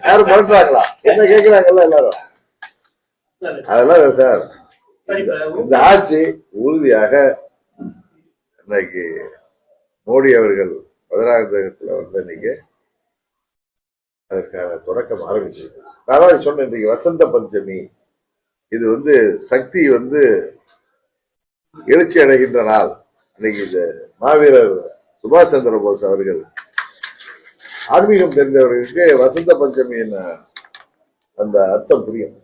யாரும் மிரட்டுறாங்களா? என்ன கேட்கிறாங்கல்ல எல்லாரும். அதெல்லாம் சார் இந்த ஆட்சி உறுதியாக இன்னைக்கு மோடி அவர்கள் மதுராந்தகத்துல வந்து இன்னைக்கு அதற்கான தொடக்கம் ஆரம்பிச்சிருக்கு. நான் சொன்னேன் இன்னைக்கு வசந்த பஞ்சமி, இது வந்து சக்தி வந்து எழுச்சி அடைகின்ற நாள். இன்னைக்கு இந்த மாவீரர் சுபாஷ் சந்திர போஸ் அவர்கள் ஆன்மீகம் தெரிந்தவர்களுக்கு வசந்த பஞ்சமியின் அந்த அர்த்தம் புரியும்.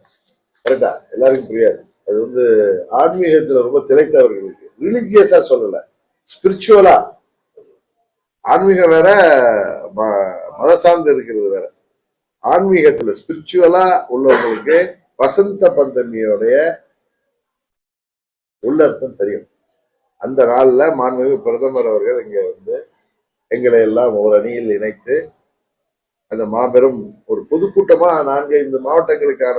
கரெக்டா? எல்லாருக்கும் புரியாது. அது வந்து ஆன்மீகத்துல ரொம்ப திளைத்தவர்களுக்கு, ரிலிஜியஸா சொல்லல, ஸ்பிரிச்சுவலா. ஆன்மீகம் வேற, மத சார்ந்து இருக்கிறது வேற. ஆன்மீகத்துல ஸ்பிரிச்சுவலா உள்ளவங்களுக்கு வசந்த பஞ்சமியோடைய உள்ளர்த்தம் தெரியும். அந்த நாள்ல மாண்புமிகு பிரதமர் அவர்கள் இங்க வந்து எங்களை எல்லாம் ஒரு அணியில் இணைத்து அந்த மாபெரும் ஒரு பொதுக்கூட்டமா 4-5 மாவட்டங்களுக்கான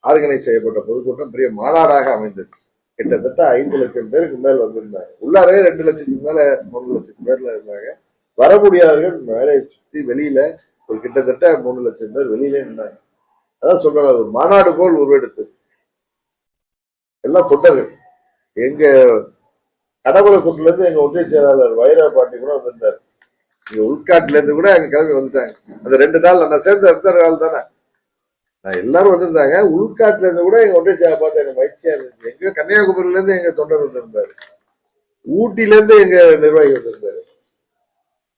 ஆர்கனைஸ் செய்யப்பட்ட பொதுக்கூட்டம் பெரிய மாநாடாக அமைந்தது. கிட்டத்தட்ட 5 லட்சம் பேருக்கு மேல் வந்திருந்தாங்க. உள்ளாரே 2 லட்சத்துக்கு மேல 3 லட்சம் பேர்ல இருந்தாங்க. வர முடியாதவர்கள் மேலே சுத்தி வெளியில ஒரு கிட்டத்தட்ட 3 லட்சம் பேர் வெளியிலே இருந்தாங்க. அதான் சொல்றாங்க, ஒரு மாநாடு போல் உருவெடுத்து எல்லாம் தொண்டர்கள். எங்க கடவுளக்குட்டில இருந்து எங்க ஒன்றிய செயலாளர் வைரா பாண்டி கூட வந்திருந்தாரு. இங்க உள்காட்டுல இருந்து கூட அங்க கிளம்பி வந்துட்டாங்க. அந்த 2 நாள் நான் சேர்ந்த அடுத்த நாள் தானே நான் எல்லாரும் வந்திருந்தாங்க. உள்காட்டுல இருந்து கூட எங்க ஒன்றிய செயலாளர் பார்த்து எனக்கு மகிழ்ச்சியா இருந்துச்சு. எங்க கன்னியாகுமரியில இருந்து எங்க தொண்டர் வந்திருந்தாரு, ஊட்டில இருந்து எங்க நிர்வாகி வந்திருந்தாரு.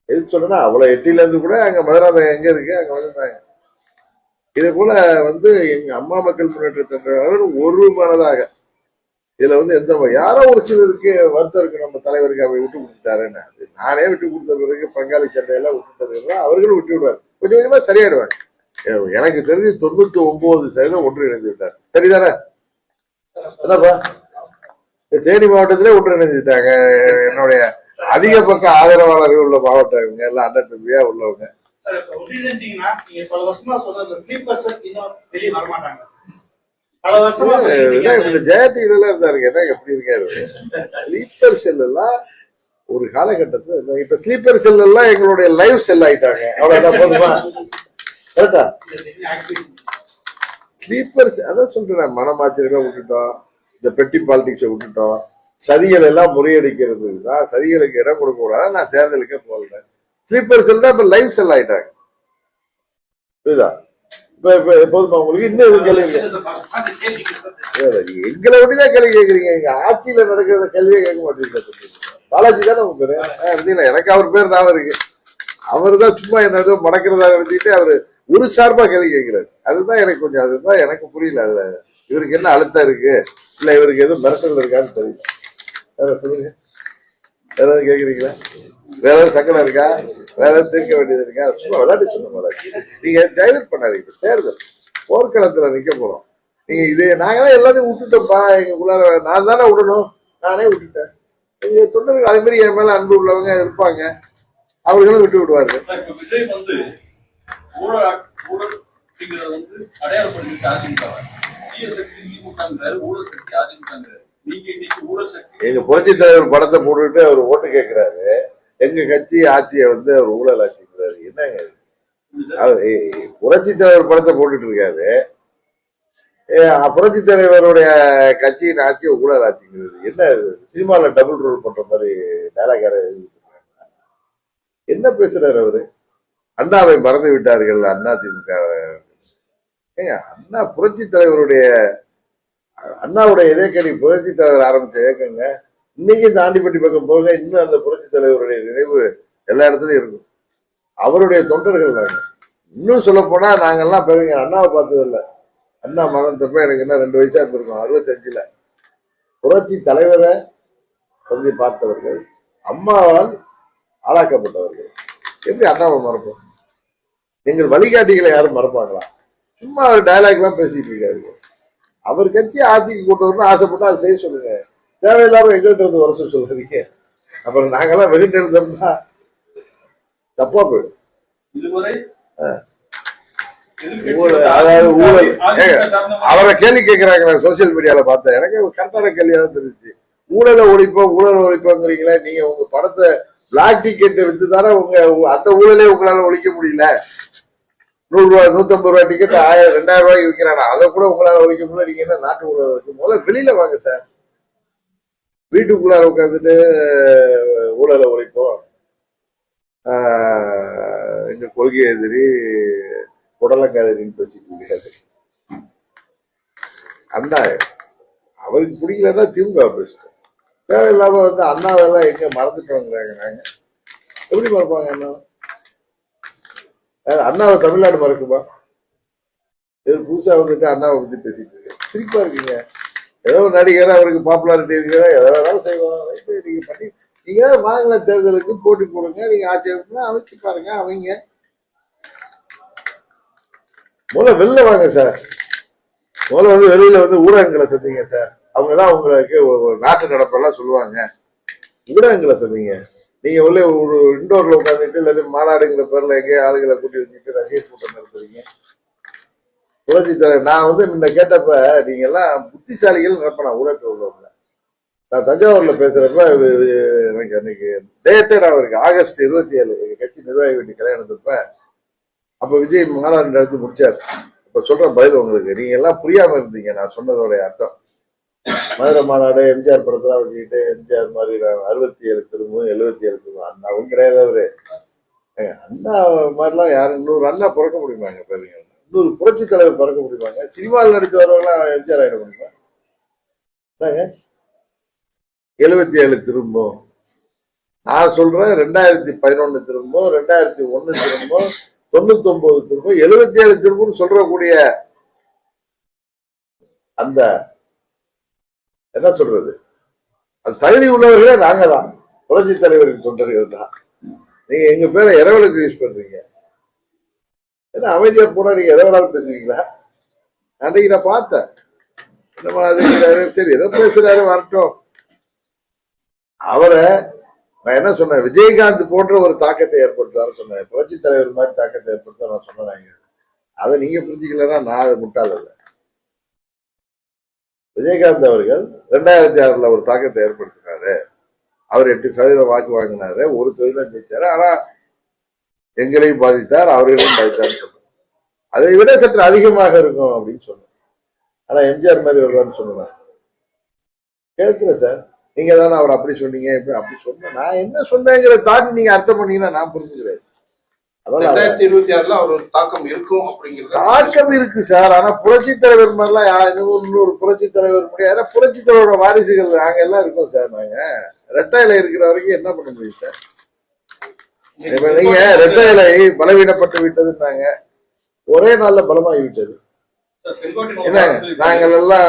எதுக்கு சொல்றேன்னா, அவ்வளவு எட்டில இருந்து கூட அங்க மதுராந்தகம் எங்க இருக்கு அங்க வந்திருந்தாங்க. இதே போல வந்து எங்க அம்மா மக்கள் முன்னேற்ற தொண்டர்கள் ஒரு மனதாக இதுல வந்து எந்த யாரோ ஒரு சிலருக்கு வருத்தம் இருக்கு, நம்ம தலைவருக்கு அவர் விட்டு கொடுத்துட்டாருன்னு. அது நானே விட்டு கொடுத்த பிறகு பங்காளி சண்டையெல்லாம் விட்டு தருகிறோம், அவர்களும் விட்டு விடுவார். கொஞ்சம் கொஞ்சமா சரியாயிடுவாங்க. எனக்கு தெரிஞ்சு 99% ஒன்றிணைந்து விட்டார். சரிதானே? என்னப்பா, தேனி மாவட்டத்திலே ஒன்றிணைஞ்சுட்டாங்க. என்னுடைய அதிக பக்க ஆதரவாளர்கள் உள்ள மாவட்டம் இவங்க எல்லாம் அண்ணன் தம்பியா உள்ளவங்க. ஜெயடில இருந்தாருங்க, என்ன எப்படி இருக்காரு ஸ்லீப்பர் செல் எல்லாம் ஒரு காலகட்டத்துல. இப்ப ஸ்லீப்பர் செல் எல்லாம் எங்களுடைய லைவ் செல் ஆயிட்டாங்க. அவ்வளவுதான், போதுமா? கரெக்டா? ஸ்லீப்பர் அதான் சொல்றேன், மனமாச்சரியெல்லாம் விட்டுட்டோம், இந்த பெட்டி பாலிடிக்ஸை விட்டுட்டோம், சதிகள் எல்லாம் முறியடிக்கிறது தான். சதிகளுக்கு இடம் கொடுக்க கூடாது. நான் தேர்தலுக்கே போகல. ஸ்லீப்பர் செல் தான் இப்ப லைவ் செல் ஆயிட்டாங்க. புரியுதா? போதுமா உங்களுக்கு? இன்னும் கேள்வி எங்களை ஒட்டிதான் கேள்வி கேட்கறீங்க. எங்க ஆட்சியில நடக்கிறத கேள்வியே கேட்க மாட்டீங்க. பாலாஜி தானே உங்க பேரு? எனக்கு அவர் பேர் ஞாபகம் இருக்கு. அவரு தான் சும்மா என்ன மடக்கிறதா நினைச்சிட்டு அவரு ஒரு சார்பா கேள்வி கேட்கிறாரு. அதுதான் எனக்கு கொஞ்சம், அதுதான் எனக்கு புரியல. அதுல இவருக்கு என்ன அழுத்தம் இருக்கு, இல்ல இவருக்கு எதுவும் மிரட்டல் இருக்கான்னு தெரியல. வேற சொல்லுங்க, வேற எதாவது கேக்குறீங்களா? வேற ஏதாவது சங்கடம் இருக்கா? வேற ஏதாவது தீர்க்க வேண்டியது இருக்கா? சும்மா விளையாட்டு சொன்ன மாதிரி நீங்க டைவர்ட் பண்ணாதீங்க. தேர்தல் போர்க்களத்துல நிக்க போறோம். நீங்க இதே நாங்கதான் எல்லாத்தையும் விட்டுட்டோம்ப்பா. எங்களுக்குள்ளார நான் தானே விடணும், நானே விட்டுட்டேன். எங்க தொண்டர்கள் அதே மாதிரி என் மேல அன்பு உள்ளவங்க இருப்பாங்க, அவர்களும் விட்டு விடுவார்கள். எங்க புரட்சி தலைவர் படத்தை போட்டுட்டு அவர் ஓட்டு கேட்கிறாரு. எங்க கட்சி ஆட்சியை வந்து அவர் ஊழல் ஆட்சிக்கிறாரு. என்னங்க புரட்சி தலைவர் படத்தை போட்டுட்டு இருக்காரு, புரட்சி தலைவருடைய கட்சியின் ஆட்சியை ஊழல் ஆட்சிங்கிறது என்ன? சினிமால டபுள் ரோல் பண்ற மாதிரி டைலாக் என்ன பேசுறாரு அவரு? அண்ணாவை மறந்து விட்டார்கள் அண்ணா திமுக. அண்ணா புரட்சி தலைவருடைய, அண்ணாவுடைய இதயக்கடி புரட்சி தலைவர் ஆரம்பிச்ச இயக்கங்க. இன்னைக்கு இந்த ஆண்டிப்பட்டி பக்கம் போக இன்னும் அந்த புரட்சி தலைவருடைய நினைவு எல்லா இடத்துலயும் இருக்கும். அவருடைய தொண்டர்கள் நாங்க. இன்னும் சொல்ல போனா நாங்கெல்லாம் பெருங்க அண்ணாவை பார்த்தது இல்லை. அண்ணா மரணத்தப்ப எனக்கு என்ன 2 வயசா இருந்திருக்கும், 65ல. புரட்சி தலைவரை வந்து பார்த்தவர்கள், அம்மாவால் ஆளாக்கப்பட்டவர்கள். எப்படி அண்ணாவை மறப்போம்? எங்கள் வழிகாட்டிகளை யாரும் மறப்பாங்களா? சும்மா அவர் டைலாக் எல்லாம் பேசிட்டு இருக்காரு. அவர் கட்சி ஆட்சிக்கு கூட்டணும்னு ஆசைப்பட்டா அதை செய்ய சொல்லுங்க. தேவையில்லாம எங்கள்கிட்ட வந்து வர சொல்லுறீங்க. அப்புறம் நாங்கெல்லாம் வெளியிட்டு இருந்தோம்னா தப்பா போயிடும். அதாவது ஊழல் அவரை கேள்வி கேட்கிறாங்க சோசியல் மீடியால பார்த்தேன். எனக்கு கரெக்டான கேள்வியா தான் தெரிஞ்சு. ஊழலை ஒழிப்போங்கிறீங்களா? நீங்க உங்க படத்தை பிளாக் டிக்கெட் வித்து தானே உங்க அந்த ஊழலே உங்களால ஒழிக்க முடியல. 100 ரூபாய் 150 ரூபாய் டிக்கெட் 1000 2000 ரூபாய்க்கு விற்கிறானா? அதை கூட உங்களால ஒழிக்க முடியல. நீங்க என்ன நாட்டுக்குள்ள வச்சு முதல்ல வெளியில வாங்க சார். வீட்டுக்குள்ளார உட்காந்துட்டு ஊழலை ஒழிப்போம், எங்க கொள்கை எதிரி உடலங்காதிரின்னு பேசிட்டு இருக்காரு அண்ணா. அவருக்கு பிடிக்கலன்னா திமுக பேசுறோம். தேவையில்லாம அண்ணாவெல்லாம் எங்க மறந்துட்டோங்கிறாங்க. நாங்க எப்படி மறப்பாங்க அண்ணா? அண்ணாவை தமிழ்நாடு மறக்குமா? புதுசா வந்துட்டு அண்ணாவை பத்தி பேசிட்டு இருக்கு. சிரிப்பா இருக்கீங்க. ஏதோ நடிகர், அவருக்கு பாப்புலாரிட்டி இருக்கிறதா எதை வேணாலும் செய்வாங்க. நீங்க பண்ணி நீங்க மாநில தேர்தலுக்கு போட்டி போடுங்க. நீங்க ஆட்சி அமைச்சு பாருங்க. அவங்க முதல்ல வெளில வாங்க சார். முதல்ல வெளியில ஊடகங்களை சந்திங்க சார். அவங்கதான் உங்களுக்கு ஒரு நாட்டு நடப்பெல்லாம் சொல்லுவாங்க. ஊடகங்களை சந்திங்க. நீங்க உள்ள ஒரு இண்டோர்ல உட்காந்துட்டு இல்ல மாநாடுங்கிற பேர்ல எங்கேயும் ஆளுகளை கூட்டி வச்சுட்டு ரசிகர் கூட்டம் நடத்துறீங்க. புரட்சி தலைவர் நான் முன்ன கேட்டப்ப நீங்க எல்லாம் புத்திசாலிகள் நிரப்பனா ஊடகத்தில் உள்ளவங்க. நான் தஞ்சாவூர்ல பேசுறப்ப எனக்கு அன்னைக்கு டேட்டே நான் இருக்கு ஆகஸ்ட் 27 எங்க கட்சி நிர்வாகி வேண்டி கல்யாணத்தப்ப அப்ப விஜய் மாநாடு நடத்தி முடிச்சாரு. இப்ப சொல்ற பதில் உங்களுக்கு நீங்க எல்லாம் புரியாம இருந்தீங்க. நான் சொன்னதோடைய அர்த்தம் மதுரை மாநாடு எம்ஜிஆர் படத்தெல்லாம் வச்சுக்கிட்டு எம்ஜிஆர் மாதிரி 67 திரும்பும் 77 திரும்பும் அண்ணாவும் கிடையாது. அவரு அண்ணா மாதிரிலாம் யாரும் 100 அண்ணா பிறக்க முடியுமாங்க? பாருங்க, 100 புரட்சி தலைவர் பிறக்க முடியுமாங்க? சினிமாவில் நடித்து வரவங்களாம் எம்ஜிஆர் ஆயிட முடியுமா? 77 திரும்பும். நான் சொல்றேன் 2011 திரும்பும், 2001 திரும்பும், 99 திரும்பும், 77 திரும்பும் சொல்றக்கூடிய அந்த என்ன சொல்றது, அது தகுதி உள்ளவர்களே நாங்க தான். புரட்சி தலைவருக்கு தொண்டர்கள் தான். நீங்க எங்க பேரை இரவலுக்கு யூஸ் பண்றீங்க. ஏன்னா அமைதியா போனா நீங்க எதை வேணாலும் பேசுவீங்களா? அன்றைக்கு நான் பார்த்தேன். சரி ஏதோ பேசுறாரு வரட்டும். அவரை நான் என்ன சொன்னேன், விஜயகாந்த் போன்ற ஒரு தாக்கத்தை ஏற்படுத்தாரு சொன்னேன். புரட்சி தலைவர் மாதிரி தாக்கத்தை ஏற்படுத்த நான் சொன்னேன். அதை நீங்க புரிஞ்சுக்கலன்னா நான் அதை முட்டாள் இல்லை. விஜயகாந்த் அவர்கள் 2006 ஒரு தாக்கத்தை ஏற்படுத்தினாரு. அவர் 8% வாக்கு வாங்கினாரு. ஒரு தொகுதி தான் ஜெயிச்சாரு. ஆனா எங்களையும் பாதித்தார், அவர்களையும் பாதித்தார் சொன்னார். அதை விட சற்று அதிகமாக இருக்கும் அப்படின்னு சொன்னேன். ஆனா எம்ஜிஆர் மாதிரி வருவான்னு சொன்னேன். கேட்கல சார். நீங்க தானே அவர் அப்படி சொன்னீங்க அப்படி சொன்ன. நான் என்ன சொன்னேங்கிற தாண்டி நீங்க அர்த்தம் பண்ணீங்கன்னா நான் புரிஞ்சுக்கிறேன். 2026 அவர் தாக்கம் இருக்கும் அப்படிங்கிறது தாக்கம் இருக்கு சார். ஆனா புரட்சி தலைவர் மாதிரிலாம் இன்னொரு புரட்சி தலைவர் முடியாது. புரட்சி தலைவரோட வாரிசுகள் நாங்க எல்லாம் இருக்கோம் சார். நாங்க ரெட்டையில இருக்கிற வரைக்கும் என்ன பண்ண முடியும் சார்? நீங்க ரெட்டையிலை பலவீனப்பட்டு விட்டதுன்னாங்க, ஒரே நாள்ல பலமாகி விட்டது. என்ன நாங்கள் எல்லாம்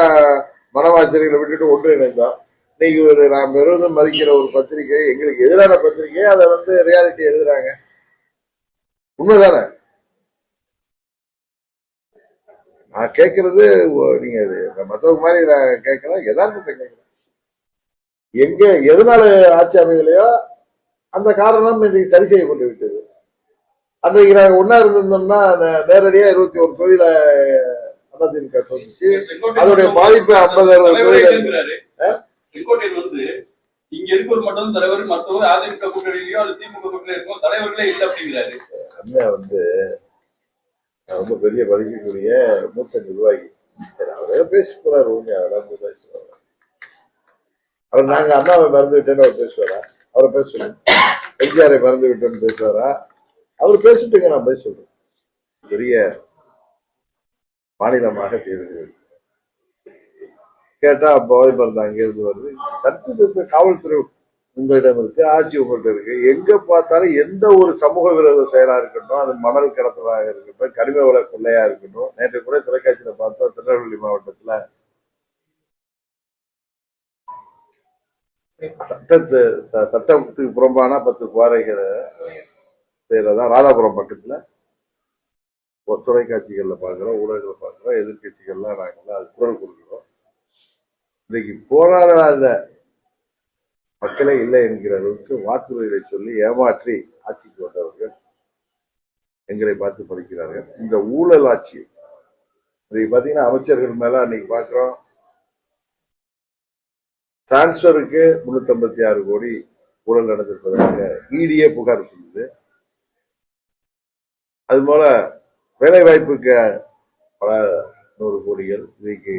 மனவாச்சரிகளை விட்டுட்டு ஒன்று இணைந்தோம். இன்னைக்கு நாம் பெருதும் மதிக்கிற ஒரு பத்திரிகை, எங்களுக்கு எதிரான பத்திரிகை, அதை ரியாலிட்டி எழுதுறாங்க. உண்மைதானே? நான் கேட்கறது நீங்க மற்றவங்க மாதிரி நான் கேட்கலாம், யதார்த்தத்தை கேட்கலாம். எங்க எதனால ஆட்சி அமையலையோ அந்த காரணம் இன்னைக்கு சரி செய்யப்பட்டு விட்டது. அன்றைக்கு நாங்க ஒன்னா இருந்திருந்தோம்னா நேரடியா 21 தொகுதியில அதிமுக தோன்றுச்சு. அதோடைய பாதிப்பு 50-60 தொகுதியில. செங்கோட்டையர் இங்க இருக்கிற மட்டும் தலைவர், மற்றவர் அதிமுக கூட்டணியிலயோ அல்லது திமுக கூட்டணியில இருக்கும் தலைவர்களே இல்லை அப்படிங்கிறாரு. அண்ணன் ரொம்ப பெரிய மதிக்கக்கூடிய மூத்த நிர்வாகி. சரி, அவரே பேசிட்டு போறாரு. அதெல்லாம் பேசுவாரு. அவர் நாங்க அண்ணாவை மறந்து விட்டேன்னு அவர் பேசுவாரா? அவரை பேச சொல்லுங்க. எம்ஜிஆரை மறந்து விட்டோன்னு பேசுவாரா? அவர் பேசிட்டுங்க, நான் பேச சொல்றேன். பெரிய மாநிலமாக தேர்தல் கேட்டா போதை மருந்து அங்கிருந்து வருது. கருத்து காவல்துறை உங்களிடம் இருக்கு, ஆட்சி உங்கள்கிட்ட இருக்கு. எங்க பார்த்தாலும் எந்த ஒரு சமூக விரோத செயலா இருக்கட்டும், அது மணல் கடத்தலாக இருக்கட்டும், கனிம வள கொள்ளையா இருக்கட்டும். நேற்று கூட தொலைக்காட்சியில பார்த்தோம், திருநெல்வேலி மாவட்டத்துல சட்டத்துக்கு புறம்பான 10 குவாரைகளை செய்யறதா ராதாபுரம் பக்கத்துல தொலைக்காட்சிகள்ல பாக்குறோம், ஊடகங்களை பாக்குறோம். எதிர்கட்சிகள்லாம் நாங்கெல்லாம் அது குரல் கொடுக்கிறோம். இன்னைக்கு போராடாத மக்களே இல்லை என்கிற அளவுக்கு வாக்குறுதிகளை சொல்லி ஏமாற்றி ஆட்சிக்கு வந்தவர்கள் எங்களை பார்த்து படிக்கிறார்கள். இந்த ஊழல் ஆட்சி இன்னைக்கு பாத்தீங்கன்னா அமைச்சர்கள் மேல அன்னைக்கு பாக்குறோம், டிரான்ஸ்பருக்கு 356 கோடி ஊழல் நடந்திருப்பதாக இடியே புகார் சொல்லுது. அது போல வேலை வாய்ப்புக்கு பல 100 கோடிகள். இன்னைக்கு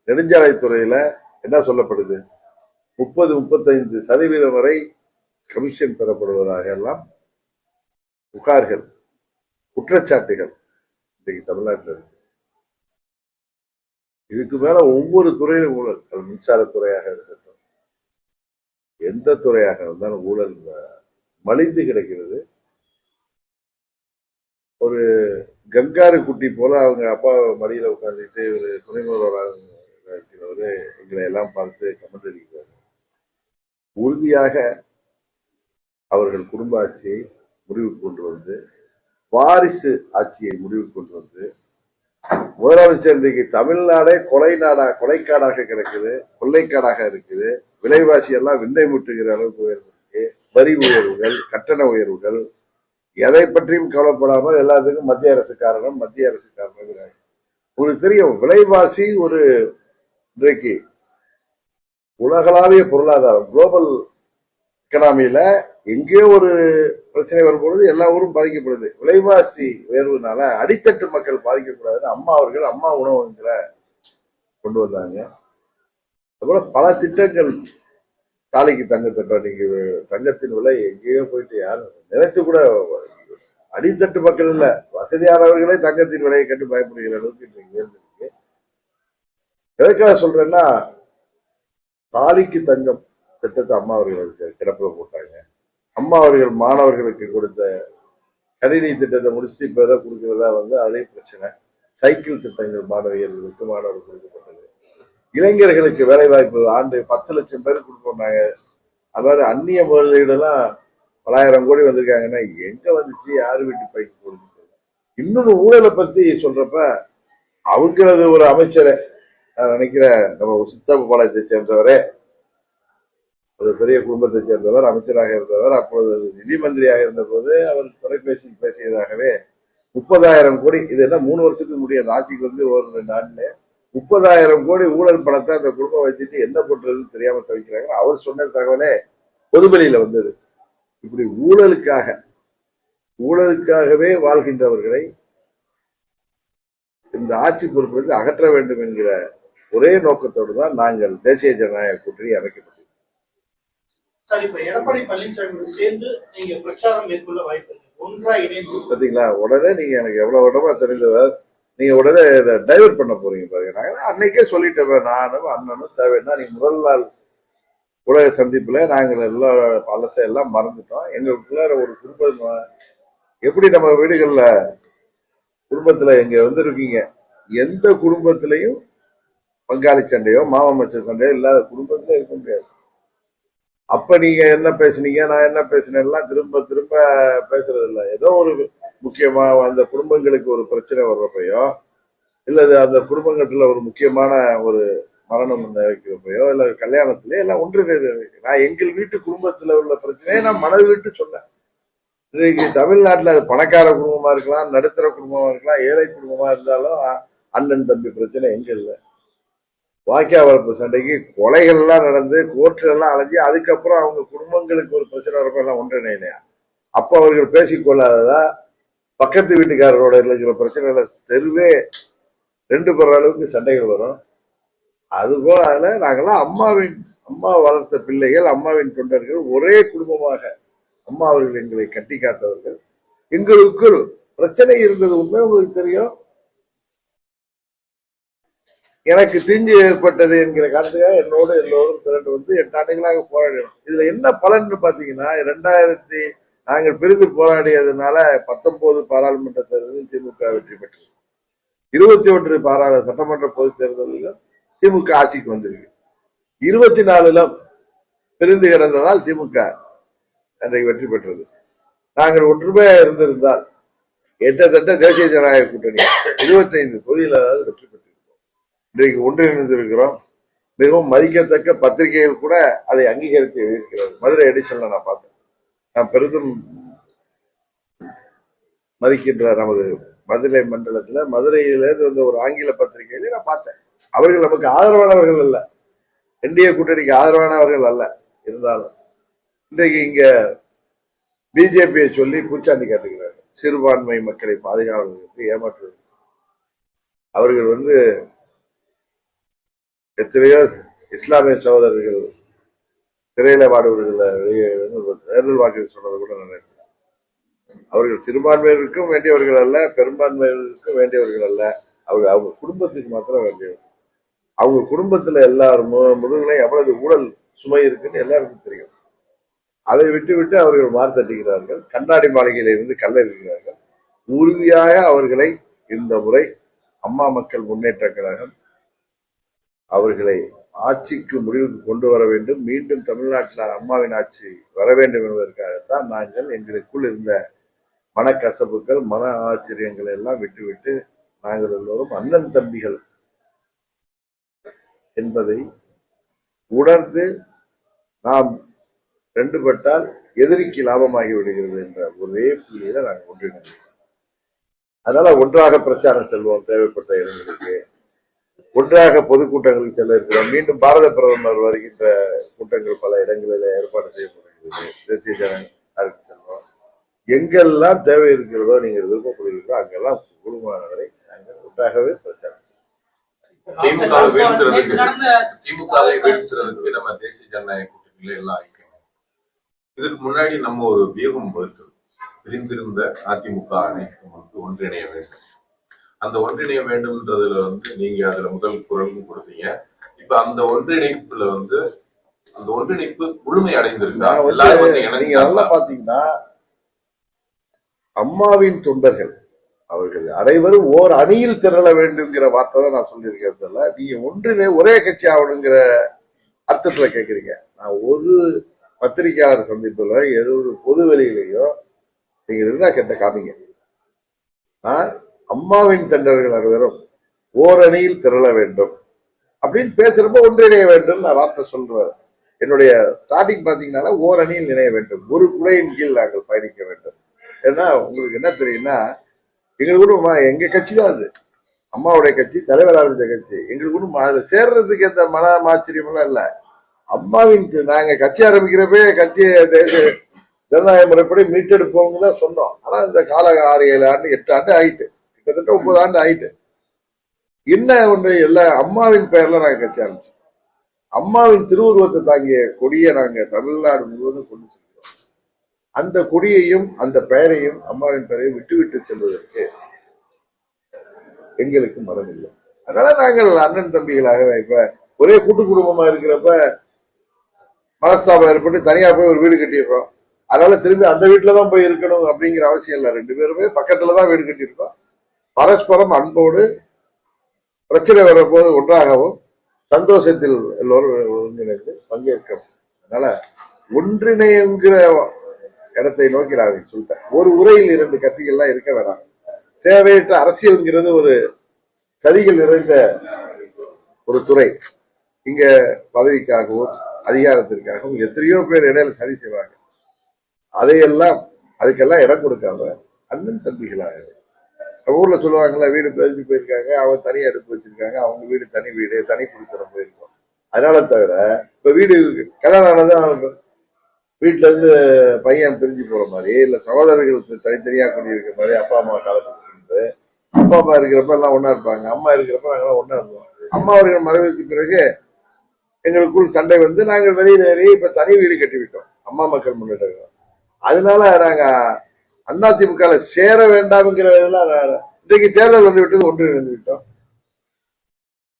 நெடுஞ்சாலைத்துறையில என்ன சொல்லப்படுது, 30-35% வரை கமிஷன் பெறப்படுவதாக எல்லாம் புகார்கள், குற்றச்சாட்டுகள் இன்னைக்கு தமிழ்நாட்டில் இருக்கு. இதுக்கு மேல ஒவ்வொரு துறையிலும் ஊழல். அது மின்சாரத்துறையாக இருக்கட்டும், எந்த துறையாக இருந்தாலும் ஊழல் மலிந்து கிடக்கிறது. ஒரு கங்காரு குட்டி போல அவங்க அப்பா மடியில உட்கார்ந்துட்டு ஒரு துணை முதல்வராக இருக்கிறவரு எங்களை எல்லாம் பார்த்து கமெண்ட் அடிக்கிறார். உறுதியாக அவர்கள் குடும்ப ஆட்சியை முடிவுக்கு கொண்டு வந்து, வாரிசு ஆட்சியை முடிவுக்கு கொண்டு வந்து, முதலமைச்சர் இன்றைக்கு தமிழ்நாடே கொலைக்காடாக கிடக்குது, கொள்ளைக்காடாக இருக்குது. விலைவாசி எல்லாம் விண்ணை முட்டுகிற அளவுக்கு உயர்ந்திருக்கு. வரி உயர்வுகள், கட்டண உயர்வுகள், எதை பற்றியும் கவலைப்படாமல் எல்லாத்துக்கும் மத்திய அரசு காரணம், மத்திய அரசு காரணம். உங்களுக்கு தெரியும், விலைவாசி ஒரு இன்றைக்கு உலகளாவிய பொருளாதாரம், குளோபல் எக்கனாமியில எங்கேயோ ஒரு பிரச்சனை வரும்பொழுது எல்லா ஊரும் பாதிக்கப்படுது. விலைவாசி உயர்வுனால அடித்தட்டு மக்கள் பாதிக்கக்கூடாதுன்னு அம்மா அவர்கள் அம்மா உணவகங்களை கொண்டு வந்தாங்க. அதுபோல பல திட்டங்கள், தாலிக்கு தங்க திட்டம். நீங்க தங்கத்தின் விலை எங்கேயோ போயிட்டு யாரும் நினைத்து கூட, அடித்தட்டு மக்கள் இல்ல, வசதியானவர்களே தங்கத்தின் விலையை கண்டு பயப்படுகிற அளவுக்கு இன்றைக்கு உயர்ந்திருக்கு. எதற்காக சொல்றேன்னா, தாலிக்கு தங்கம் திட்டத்தை அம்மா அவர்கள் கிடப்பில் போட்டாங்க. அம்மா அவர்கள் மாணவர்களுக்கு கொடுத்த கணினி திட்டத்தை முடிச்சுட்டு இப்ப எதை கொடுக்கிறதா அதே பிரச்சனை. சைக்கிள் திட்டங்கள் மாணவியர்களுக்கு மாணவர்களுக்கு கொடுக்கப்பட்டது. இளைஞர்களுக்கு வேலை வாய்ப்பு ஆண்டு 10 லட்சம் பேருக்கு கொடுப்பாங்க. அதாவது அந்நிய முதலீடெல்லாம் 1000 கோடி வந்திருக்காங்கன்னா எங்க வந்துச்சு, யாரு வீட்டு பைக்கு போடுது. இன்னொன்னு ஊழலை பத்தி சொல்றப்ப அவங்களது ஒரு அமைச்சரை நான் நினைக்கிறேன், நம்ம சித்தப்பாளையத்தை சேர்ந்தவரே, ஒரு பெரிய குடும்பத்தை சேர்ந்தவர், அமைச்சராக இருந்தவர், அப்பொழுது நிதி மந்திரியாக இருந்த போது அவர் தொலைபேசியில் பேசியதாகவே 30,000 கோடி, இது என்ன 3 வருஷத்துக்கு முடியாது, ஆட்சிக்கு ஒரு 2 ஆண்டுல 30,000 கோடி ஊழல் பணத்தை அந்த குடும்பம் வச்சுட்டு என்ன பண்றதுன்னு தெரியாம தவிக்கிறாங்க. அவர் சொன்ன தகவலே பொதுவெளியில வந்தது. இப்படி ஊழலுக்காகவே வாழ்கின்றவர்களை இந்த ஆட்சி பொறுப்பிலிருந்து அகற்ற வேண்டும் என்கிற ஒரே நோக்கத்தோடு தான் நாங்கள் தேசிய ஜனநாயக கூட்டணி அமைக்கப்பட்டோம். சார், இப்ப எடப்பாடி பழனிசாமி சேர்ந்து நீங்க பிரச்சாரம் மேற்கொள்ள வாய்ப்பு இருக்கு, ஒன்றா இணைந்து பாத்தீங்களா? உடனே நீங்க எனக்கு எவ்வளவு வருடமா தெரிந்தவர், நீங்க உடனே இதை டைவர்ட் பண்ண போறீங்க பாருங்க. நாங்க அன்னைக்கே சொல்லிட்டேன், நானும் அண்ணனும் தேவைன்னா நீங்க முதல் நாள் உலக சந்திப்புல நாங்கள் எல்லாம் எல்லாம் மறந்துட்டோம். எங்களுக்குள்ள ஒரு குடும்பம், எப்படி நம்ம வீடுகள்ல குடும்பத்துல எங்க இருக்கீங்க, எந்த குடும்பத்திலையும் பங்காளி சண்டையோ மாமச்ச சண்டையோ இல்லாத குடும்பத்துல இருக்க முடியாது. அப்ப நீங்க என்ன பேசுனீங்க, நான் என்ன பேசினேன் திரும்ப திரும்ப பேசுறது இல்ல. ஏதோ ஒரு முக்கியமா அந்த குடும்பங்களுக்கு ஒரு பிரச்சனை வர்றப்பையோ, இல்லது அந்த குடும்பங்கத்துல ஒரு முக்கியமான ஒரு மரணம் வைக்கிறப்பையோ, இல்ல கல்யாணத்திலே எல்லாம் ஒன்று. நான் எங்கள் வீட்டு குடும்பத்துல உள்ள பிரச்சனையை நான் மனது விட்டு சொன்னேன். இன்னைக்கு தமிழ்நாட்டுல அது பணக்கார குடும்பமா இருக்கலாம், நடுத்தர குடும்பமா இருக்கலாம், ஏழை குடும்பமா இருந்தாலும் அண்ணன் தம்பி பிரச்சனை எங்க இல்லை. வாக்கியா வரப்பு சண்டைக்கு கொலைகள் எல்லாம் நடந்து கோர்ட்ல எல்லாம் அலைஞ்சி அதுக்கப்புறம் அவங்க குடும்பங்களுக்கு ஒரு பிரச்சனை வரப்ப எல்லாம் ஒன்றிணையா. அப்ப அவர்கள் பேசிக்கொள்ளாததா பக்கத்து வீட்டுக்காரரோட இருக்கிற பிரச்சனைகளை தெருவே 2 பேர் அளவுக்கு சண்டைகள் வரும். அதுபோல அதுல நாங்கெல்லாம் அம்மா வளர்த்த பிள்ளைகள், அம்மாவின் தொண்டர்கள், ஒரே குடும்பமாக அம்மா அவர்கள் எங்களை கட்டி காத்தவர்கள். எங்களுக்குள் பிரச்சனை இருந்தது உண்மை, உங்களுக்கு தெரியும். எனக்கு தீங்கு ஏற்பட்டது என்கிற காரணத்துக்காக என்னோடு எல்லோரும் திரண்டு 8 ஆண்டுகளாக போராடினோம். இதுல என்ன பலன்னு பாத்தீங்கன்னா, 2000 நாங்கள் பிரிந்து போராடியதுனால 19 பாராளுமன்ற தேர்தலில் திமுக வெற்றி பெற்றது. 21 சட்டமன்ற பொதுத் தேர்தலிலும் திமுக ஆட்சிக்கு வந்திருக்கு. 24 பிரிந்து கிடந்ததால் திமுக அன்றைக்கு வெற்றி பெற்றது. நாங்கள் ஒற்றுமையா இருந்திருந்தால் எட்டத்தட்ட தேசிய ஜனநாயக கூட்டணி 25 தொகுதியில் வெற்றி பெற்றிருக்கோம். இன்றைக்கு ஒன்றிணைந்திருக்கிறோம். மிகவும் மதிக்கத்தக்க பத்திரிகைகள் கூட அதை அங்கீகரித்து இருக்கிறது. மதுரை எடிஷன்ல நான் பார்த்தேன். நான் பெரிதும் மதிக்கின்ற நமது மதுரை மண்டலத்துல மதுரையிலிருந்து ஒரு ஆங்கில பத்திரிகையில நான் பார்த்தேன். அவர்கள் நமக்கு ஆதரவானவர்கள் அல்ல, என்டிஏ கூட்டணிக்கு ஆதரவானவர்கள் அல்ல. இருந்தாலும் இன்றைக்கு இங்க பிஜேபியை சொல்லி பூச்சாண்டி காட்டுகிறார்கள். சிறுபான்மை மக்களை பாதுகாவதற்கு ஏமாற்றுவது. அவர்கள் எத்தனையோ இஸ்லாமிய சகோதரர்கள் சிறையில வாடுவர்களை தேர்தல் வாக்கு சொன்னது கூட நினைக்கிறேன். அவர்கள் சிறுபான்மையினருக்கும் வேண்டியவர்கள் அல்ல, பெரும்பான்மையினருக்கும் வேண்டியவர்கள் அல்ல. அவர்கள் அவங்க குடும்பத்துக்கு மாத்திரம் வேண்டியவர்கள். அவங்க குடும்பத்துல எல்லாரும் முதுகலையும் எவ்வளவு ஊழல் சுமை இருக்குன்னு எல்லாருக்கும் தெரியும். அதை விட்டு அவர்கள் மார்த்தட்டுகிறார்கள். கண்ணாடி மாளிகையில இருந்து கல்லறிகிறார்கள். உறுதியாக அவர்களை இந்த முறை அம்மா மக்கள் முன்னேற்ற கழகம் அவர்களை ஆட்சிக்கு முடிவுக்கு கொண்டு வர வேண்டும். மீண்டும் தமிழ்நாட்டில் அம்மாவின் ஆட்சி வர வேண்டும் என்பதற்காகத்தான் நாங்கள் எங்களுக்குள் இருந்த மனக்கசப்புகள், மன ஆச்சரியங்களை எல்லாம் விட்டுவிட்டு நாங்கள் எல்லோரும் அண்ணன் தம்பிகள் என்பதை உணர்ந்து நாம் ரெண்டுபட்டால் எதிரிக்கு லாபமாகி விடுகிறது என்ற ஒரே புள்ளியில நாங்கள் ஒன்றிணைந்தோம். அதனால ஒன்றாக பிரச்சாரம் செல்வோம். தேவைப்பட்ட இடங்களுக்கு ஒன்றாக பொதுக்கூட்டங்களுக்கு செல்ல இருக்கிறோம். மீண்டும் பாரத பிரதமர் வருகின்ற கூட்டங்கள் பல இடங்களில் ஏற்பாடு செய்யப்படுகிறது. தேசிய ஜனநாயக செல்வோம். எங்கெல்லாம் தேவை இருக்கிறதோ நீங்கள் விருப்பப்படுகிறீர்களோ அங்கெல்லாம் குடும்பமானவரை நாங்கள் ஒன்றாகவே பிரச்சாரம். திமுகவை வீழ்த்துறதுக்கு நம்ம தேசிய ஜனநாயக கூட்டணியில எல்லாம் ஐக்கியம். இதுக்கு முன்னாடி நம்ம ஒரு வியூகம் வகுத்தோம். பிரிந்திருந்த அதிமுக அனைத்தும் ஒன்றிணைய வேண்டும். அந்த ஒன்றிணைய வேண்டும்ன்றதுல நீங்க அதுல முதல் குரலும் கொடுத்தீங்க. இப்ப அந்த ஒன்றிணைப்புல அந்த ஒன்றிணைப்பு முழுமை அடைந்திருக்கா? நீங்க நல்லா பாத்தீங்கன்னா அம்மாவின் தொண்டர்கள் அவர்கள் அனைவரும் ஓர் அணியில் திரள வேண்டும்ங்கிற வார்த்தை தான் நான் சொல்லியிருக்கிறதுல நீங்க ஒன்றினை ஒரே கட்சி ஆகணுங்கிற அர்த்தத்துல கேட்கறீங்க. நான் ஒரு பத்திரிகையாளர் சந்திப்புல ஒரு பொது வெளியிலையோ நீங்க இருந்தா கேட்ட காமிங்க. நான் அம்மாவின் தொண்டர்கள் அனைவரும் ஓரணியில் திரள வேண்டும் அப்படின்னு பேசுறப்ப ஒன்றிணைய வேண்டும் நான் வார்த்தை சொல்றேன். என்னுடைய ஸ்டார்டிங் பாத்தீங்கன்னா ஓரணியில் இணைய வேண்டும், ஒரு குடையின் கீழ் நாங்கள் பயணிக்க வேண்டும். ஏன்னா உங்களுக்கு என்ன தெரியும்னா எங்களுக்கு கூட எங்க கட்சி தான் அது, அம்மாவுடைய கட்சி, தலைவர் ஆரம்பிச்ச கட்சி. எங்களுக்கு கூட அதுல சேர்றதுக்கு எந்த மன ஆச்சரியம் எல்லாம் இல்ல. அம்மாவின் நாங்க கட்சி ஆரம்பிக்கிறப்பே கட்சியை ஜனநாயக முறைப்படி மீட்டெடுப்போம்னு சொன்னோம். ஆனா இந்த கால 6-7 ஆண்டு 8 ஆண்டு ஆயிட்டு, கிட்டத்தட்ட 9 ஆண்டு ஆயிட்டு. என்ன ஒன்று எல்லா அம்மாவின் பெயர்ல நாங்க கட்சி ஆரம்பிச்சோம். அம்மாவின் திருவுருவத்தை தாங்கிய கொடியை நாங்க தமிழ்நாடு முழுவதும் கொண்டு செல்கிறோம். அந்த கொடியையும் அந்த பெயரையும் அம்மாவின் பெயரையும் விட்டு செல்வதற்கு எங்களுக்கு மனம் இல்லை. அதனால நாங்கள் அண்ணன் தம்பிகளாக இப்ப ஒரே கூட்டு குடும்பமா இருக்கிறப்ப மனஸ்தாபம் ஏற்பட்டு தனியா போய் ஒரு வீடு கட்டிடுறோம். அதனால திரும்பி அந்த வீட்டுலதான் போய் இருக்கணும் அப்படிங்கிற அவசியம் இல்லை. 2 பேருமே பக்கத்துலதான் வீடு கட்டியிருக்கோம். பரஸ்பரம் அன்போடு பிரச்சனை வரப்போது ஒன்றாகவும் சந்தோஷத்தில் எல்லோரும் ஒருங்கிணைந்து பங்கேற்கும். அதனால ஒன்றிணைங்கிற இடத்தை நோக்கி நான் சொல்லிட்டேன். ஒரு உரையில் 2 கத்திகள்லாம் இருக்க வேணாம். தேவையற்ற அரசியல்ங்கிறது ஒரு சதிகள் நிறைந்த ஒரு துறை. இங்க பதவிக்காகவும் அதிகாரத்திற்காகவும் எத்தனையோ பேர் இடையில சதி செய்வாங்க. அதுக்கெல்லாம் இடம் கொடுக்காம அண்ணன் தம்பிகளாக ஊர்ல சொல்லுவாங்கல்ல, வீடு பிரிஞ்சு போயிருக்காங்க, அவங்க தனி அடுப்பு வச்சிருக்காங்க, அவங்க வீடு தனி குடித்தனம் போயிருக்கோம். அதனால தவிர இப்ப வீடு கல்யாணம் ஆனதான் வீட்டுல இருந்து பையன் பிரிஞ்சு போற மாதிரி, இல்ல சகோதரர்கள் தனித்தனியா கொண்டிருக்கிற மாதிரி அப்பா அம்மா காலத்துக்கு அப்பா அம்மா இருக்கிறப்ப எல்லாம் ஒன்னா இருப்பாங்க, அம்மா இருக்கிறப்ப நாங்கெல்லாம் ஒன்னா இருப்போம். அம்மா அவர்கள் மறைவுக்கு பிறகு எங்களுக்குள் சண்டை நாங்கள் வெளியில ஏறி இப்ப தனி வீடு கட்டிவிட்டோம் அம்மா மக்கள் முன்னேற்ற. அதனால நாங்க அதிமுக சேர வேண்டாம்ங்கிறதெல்லாம் இன்றைக்கு தேர்தல் விட்டது ஒன்று விட்டோம்.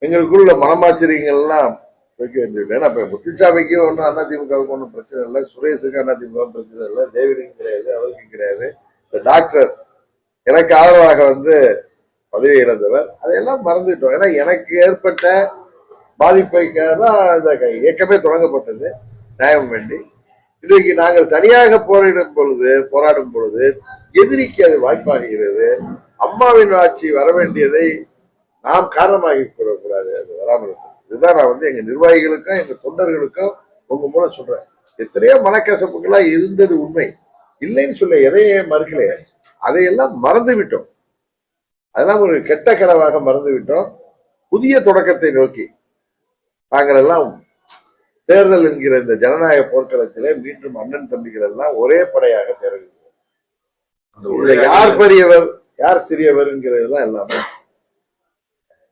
எங்களுக்குள்ள மனமாச்சரியங்கள்லாம் வைக்க வேண்டியது. ஏன்னா இப்ப முத்துசாமிக்கு ஒன்றும் அதிமுகவுக்கு ஒன்றும் பிரச்சனை இல்லை, சுரேஷுக்கு அதிமுக பிரச்சனை இல்லை, தேவிடுக்கும் கிடையாது, அவருக்கும் கிடையாது. இந்த டாக்டர் எனக்கு ஆதரவாக பதவி இழந்தவர், அதையெல்லாம் மறந்துட்டோம். ஏன்னா எனக்கு ஏற்பட்ட பாதிப்பைக்காக தான் இந்த இயக்கமே தொடங்கப்பட்டது நியாயம் வேண்டி. இன்றைக்கு நாங்கள் தனியாக போராடும் பொழுது எதிரிக்கு அது வாய்ப்பாகிறது. அம்மாவின் ஆட்சி வர வேண்டியதை நாம் காரணமாகி கூடக்கூடாது, அது வராமல் இருக்கும். இதுதான் நான் எங்க நிர்வாகிகளுக்கும் எங்க தொண்டர்களுக்கும் உங்க மூலம் சொல்றேன். எத்தனையோ மனக்கசப்புகளா இருந்தது உண்மை, இல்லைன்னு சொல்ல எதையே மறுக்கலையே, அதையெல்லாம் மறந்து விட்டோம். அதெல்லாம் ஒரு கெட்ட கனவாக மறந்து விட்டோம். புதிய தொடக்கத்தை நோக்கி நாங்கள் எல்லாம் தேர்தல் என்கிற இந்த ஜனநாயக போர்க்களத்திலே மீண்டும் அண்ணன் தம்பிகள் எல்லாம் ஒரே படையாக தேர்தல் அந்த இதுல யார் பெரியவர் யார் சிறியவர்ங்கிறதுலாம் எல்லாமே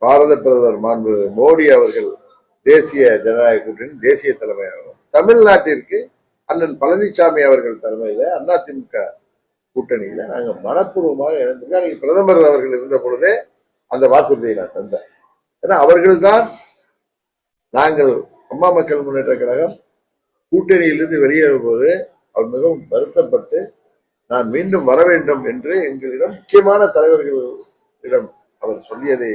பாரத பிரதமர் மாண்பு மோடி அவர்கள் தேசிய ஜனநாயக கூட்டணி தேசிய தலைமையாகும். தமிழ்நாட்டிற்கு அண்ணன் பழனிசாமி அவர்கள் தலைமையில அதிமுக கூட்டணியில நாங்க மனப்பூர்வமாக இணைந்திருக்கோம். அன்னைக்கு பிரதமர் அவர்கள் இருந்த பொழுதே அந்த வாக்குறுதியை நான் தந்தேன். ஏன்னா அவர்கள்தான் நாங்கள் அம்மா மக்கள் முன்னேற்ற கழகம் கூட்டணியிலிருந்து வெளியேறும் போது அவர் மிகவும் வருத்தப்பட்டு நான் மீண்டும் வர வேண்டும் என்று எங்களிடம் முக்கியமான தலைவர்களிடம் அவர் சொல்லியதை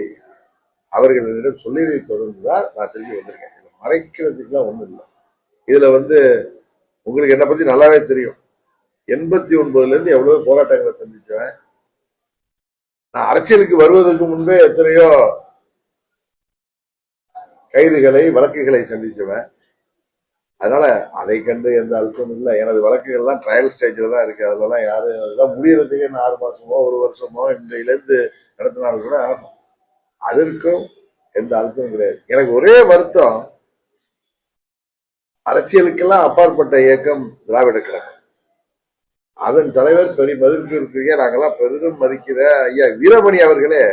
அவர்களிடம் சொல்லியதை தொடர்ந்துதான் நான் திரும்பி வந்திருக்கேன். இதுல மறைக்கிறதுக்குலாம் ஒண்ணும் இல்லை. இதுல உங்களுக்கு என்னை பத்தி நல்லாவே தெரியும். 89ல இருந்து எவ்வளவு போராட்டங்களை சந்திச்சவன். நான் அரசியலுக்கு வருவதற்கு முன்பே எத்தனையோ கைதுகளை வழக்குகளை சந்திச்சவன். அதனால அதை கண்டு எந்த அழுத்தமும் இல்லை. எனது வழக்குகள்லாம் ட்ரையல் ஸ்டேஜில் தான் இருக்கு. அதெல்லாம் யாரும் அதெல்லாம் முடியறதுக்கு 6 மாசமோ 1 வருஷமோ இன்றையிலேருந்து நடத்தினாலும் கூட ஆகும். அதற்கும் எந்த அழுத்தமும் கிடையாது. எனக்கு ஒரே வருத்தம், அரசியலுக்கெல்லாம் அப்பாற்பட்ட இயக்கம் திராவிட கழகம். அதன் தலைவர் பெரிய மதிப்பிற்குரிய நாங்கெல்லாம் பெரிதும் மதிக்கிற ஐயா வீரமணி அவர்களே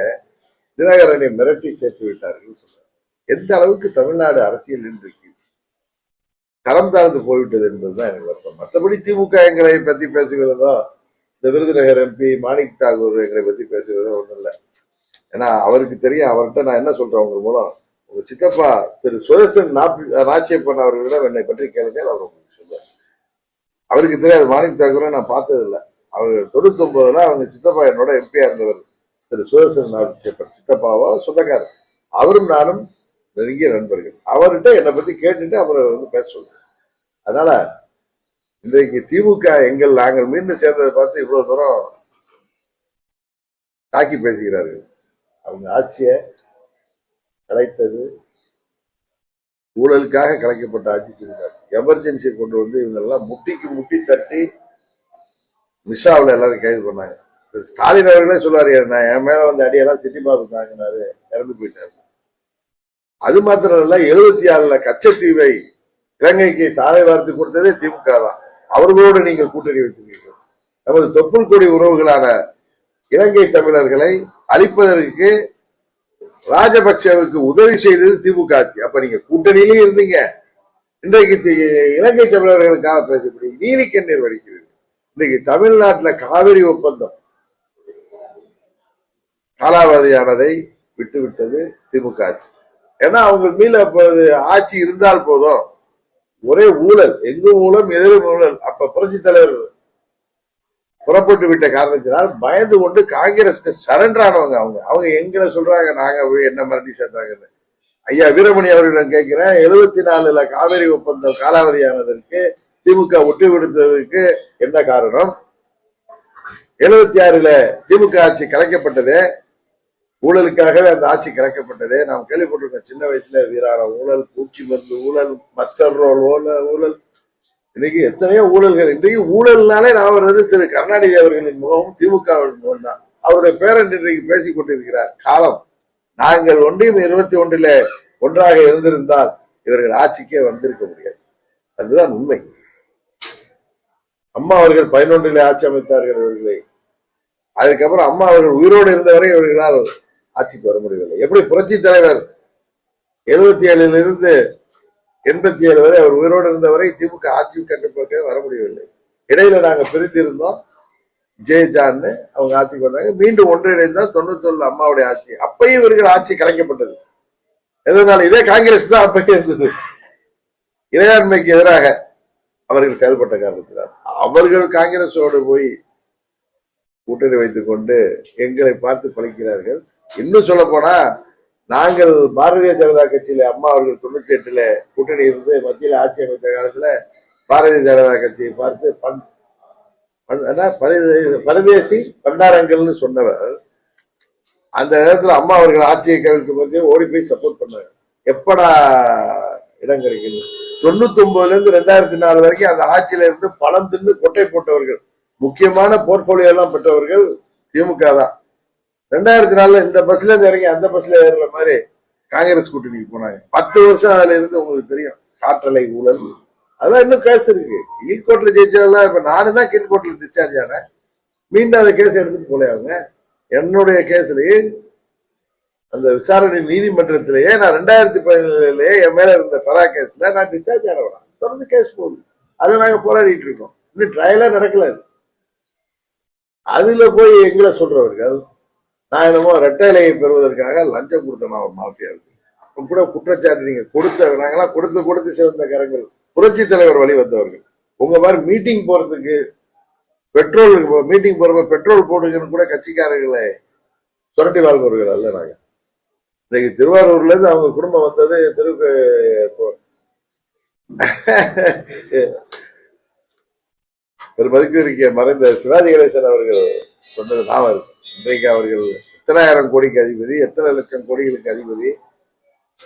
தினகரனை மிரட்டி சேர்த்து விட்டார்கள் சொல்றாரு. எந்த அளவுக்கு தமிழ்நாடு அரசியல் இன்றைக்கு தரம் தாழ்ந்து போய்விட்டது என்பதுதான் எனக்கு வருத்தம். மற்றபடி திமுக எங்களை பத்தி பேசுகிறதோ, இந்த விருதுநகர் எம்பி மாணிக் தாகூர் எங்களை பத்தி பேசுகிறதோ ஒண்ணும் இல்லை. ஏன்னா அவருக்கு தெரியும். அவர்கிட்ட நான் என்ன சொல்றேன், உங்க மூலம் உங்க சித்தப்பா திரு சுதர்சன் நாச்சியப்பன் அவர்களிடம் என்னை பற்றி கேளுங்க, அவர் உங்களுக்கு சொல்லுவார். அவருக்கு தெரியாது. மாணிக் தாகூரை நான் பார்த்தது இல்லை. அவர் 99ல அவங்க சித்தப்பா என்னோட எம்பியா இருந்தவர் திரு சுதர்சன் நாச்சியப்பன் சித்தப்பாவோ சொந்தக்காரர். அவரும் நானும் நெருங்கிய நண்பர்கள். அவர்கிட்ட என்னை பத்தி கேட்டுட்டு அவரை பேச சொல்றேன். அதனால இன்றைக்கு திமுக நாங்கள் மீண்டும் சேர்ந்ததை பார்த்து இவ்வளவு தூரம் தாக்கி பேசுகிறார்கள். அவங்க ஆட்சியை கலைத்தது ஊழலுக்காக கலைக்கப்பட்ட ஆட்சி திமுக. எமர்ஜென்சியை கொண்டு வந்து இவங்கெல்லாம் முட்டிக்கு முட்டி தட்டி மிஸ்ஸாவில் எல்லாரும் கைது பண்ணாங்க. ஸ்டாலின் அவர்களே சொல்லுவாரு, நான் என் மேல வந்து அடியெல்லாம் சிட்டி பாபு தாங்கினாரு, இறந்து போயிட்டாரு. அது மாத்திரம் இல்ல, 76ல கச்சத்தீவை இலங்கைக்கு தாரை வார்த்து கொடுத்ததே திமுக தான். அவர்களோடு நீங்கள் கூட்டணி வைக்கிறீர்கள். நமது தொப்புள் கொடி உறவுகளான இலங்கை தமிழர்களை அழிப்பதற்கு ராஜபக்சேவுக்கு உதவி செய்தது திமுக ஆட்சி. அப்ப நீங்க கூட்டணியிலே இருந்தீங்க. இன்றைக்கு இலங்கை தமிழர்களுக்காக பேசப்படி நீலி கண்ணீர் வடிக்கிறீர்கள். இன்றைக்கு தமிழ்நாட்டில் காவிரி ஒப்பந்தம் காலாவதியானதை விட்டுவிட்டது திமுக ஆட்சி. ஏன்னா அவங்க மீள ஆட்சி இருந்தால் போதும், ஒரே ஊழல், எங்கும் ஊழல் எதிரும் ஊழல். அப்ப புரட்சி தலைவர் புறப்பட்டு விட்ட காரணத்தினால் பயந்து கொண்டு காங்கிரஸ் சரண்டர் ஆனவங்க. அவங்க எங்களை சொல்றாங்க, நாங்க என்ன மிரட்டி சேர்த்தாங்கன்னு. ஐயா வீரமணி அவர்களிடம் கேட்கிறேன், 74ல காவிரி ஒப்பந்தம் காலாவதியானதற்கு திமுக ஒட்டு விடுத்ததற்கு என்ன காரணம்? 76ல திமுக ஆட்சி கலைக்கப்பட்டதே ஊழலுக்காகவே. அந்த ஆட்சி கலைக்கப்பட்டதே நாம் கேள்விப்பட்டிருக்கோம். சின்ன வயசுல வீரான ஊழல், பூச்சி மருந்து ஊழல், மஸ்டர் ரோல் ஊழல், இன்னைக்கு எத்தனையோ ஊழல்கள். இன்றைக்கு ஊழல்னாலே நான் வர்றது திரு கருணாநிதி அவர்களின் முகமும் திமுகவின் முகம் தான். அவருடைய பேரன் இன்றைக்கு பேசிக் கொண்டிருக்கிறார். காலம் நாங்கள் ஒன்றியம் 21ல ஒன்றாக இருந்திருந்தால் இவர்கள் ஆட்சிக்கே வந்திருக்க முடியாது. அதுதான் உண்மை. அம்மா அவர்கள் 11ல ஆட்சி அமைத்தார்கள் இவர்களை. அதுக்கப்புறம் அம்மா அவர்கள் உயிரோடு இருந்தவரை இவர்களால் ஆட்சிக்கு வர முடியவில்லை. எப்படி புரட்சி தலைவர் 77ல இருந்து 87 வரை அவர் உயிரோடு இருந்தவரை திமுக ஆட்சி கட்டுப்பாட்டு வர முடியவில்லை. இடையில நாங்க பிரிந்து இருந்தோம். ஜெயஜான்னு அவங்க ஆட்சிக்கு வந்தாங்க. மீண்டும் ஒன்றிணைந்தால் 91ல அம்மாவுடைய ஆட்சி. அப்பயும் இவர்கள் ஆட்சி கலைக்கப்பட்டது. எதனால? இதே காங்கிரஸ் தான் அப்பயே இருந்தது. இறையாண்மைக்கு எதிராக அவர்கள் செயல்பட்ட காரணத்தினால் அவர்கள் காங்கிரஸோடு போய் கூட்டணி வைத்துக் கொண்டு எங்களை பார்த்து பழிக்கிறார்கள். இன்னும் சொல்ல போனா, நாங்கள் பாரதிய ஜனதா கட்சியில அம்மா அவர்கள் 98ல கூட்டணி இருந்து மத்தியில ஆட்சி அமைத்த காலத்துல பாரதிய ஜனதா கட்சியை பார்த்து பரதேசி பண்டாரங்கள்னு சொன்னவர். அந்த நேரத்துல அம்மா அவர்கள் ஆட்சியை கவிழ்க்கும் போது ஓடி போய் சப்போர்ட் பண்ணாங்க. எப்படா இடம் கிடைக்குது? 99ல இருந்து 2004 வரைக்கும் அந்த ஆட்சியில இருந்து பணம் தின்னு கொட்டை போட்டவர்கள், முக்கியமான போர்ட்போலியோ எல்லாம் பெற்றவர்கள் திமுக தான். 2004ல இந்த பஸ்ல இருந்து இறங்கி அந்த பஸ்ல ஏறுற மாதிரி காங்கிரஸ் கூட்டணிக்கு போனாங்க. 10 வருஷம் அதுல இருந்து உங்களுக்கு தெரியும் காற்றலை ஊழல். அதெல்லாம் இன்னும் கேஸ் இருக்கு. கீழ்கோட்டில் ஜெயிச்சதெல்லாம் இப்ப நானும் தான் கீழ்கோட்டில் டிஸ்சார்ஜ் ஆனேன். மீண்டும் அந்த கேஸ் எடுத்துட்டு போலையாங்க. என்னுடைய கேஸ்லயே அந்த விசாரணை நீதிமன்றத்திலேயே நான் 2017 என் மேல இருந்த ஃபரா கேஸ்ல நான் டிஸ்சார்ஜ் ஆனவனா, தொடர்ந்து கேஸ் போகுது. அதை நாங்க போராடிட்டு இருக்கோம். இன்னும் ட்ரையலா நடக்கல. அதுல போய் எங்களை சொல்றவர்கள் நான் என்னமோ ரெட்டைலையை பெறுவதற்காக லஞ்சம் கொடுத்தனா ஒரு மாஃபியா இருக்கு. அப்ப கூட குற்றச்சாட்டு நீங்க நாங்கெல்லாம் கொடுத்து சிவந்த கரங்கள், புரட்சி தலைவர் வழி வந்தவர்கள். உங்க மாதிரி மீட்டிங் போறதுக்கு மீட்டிங் போறப்ப பெட்ரோல் போடுங்கன்னு கூட கட்சிக்காரர்களை சுரண்டி வாழ்பவர்கள் அல்ல நாங்க. இன்னைக்கு திருவாரூர்ல இருந்து அவங்க குடும்பம் வந்தது ஒரு மதிப்பிற்கு மறைந்த சிவாஜி கணேசன் அவர்கள் சொன்னது ஞாபகம் இருக்கு. இன்றைக்கு அவர்கள் எத்தனை ஆயிரம் கோடிக்கு அதிபதி, எத்தனை லட்சம் கோடிகளுக்கு அதிபதி.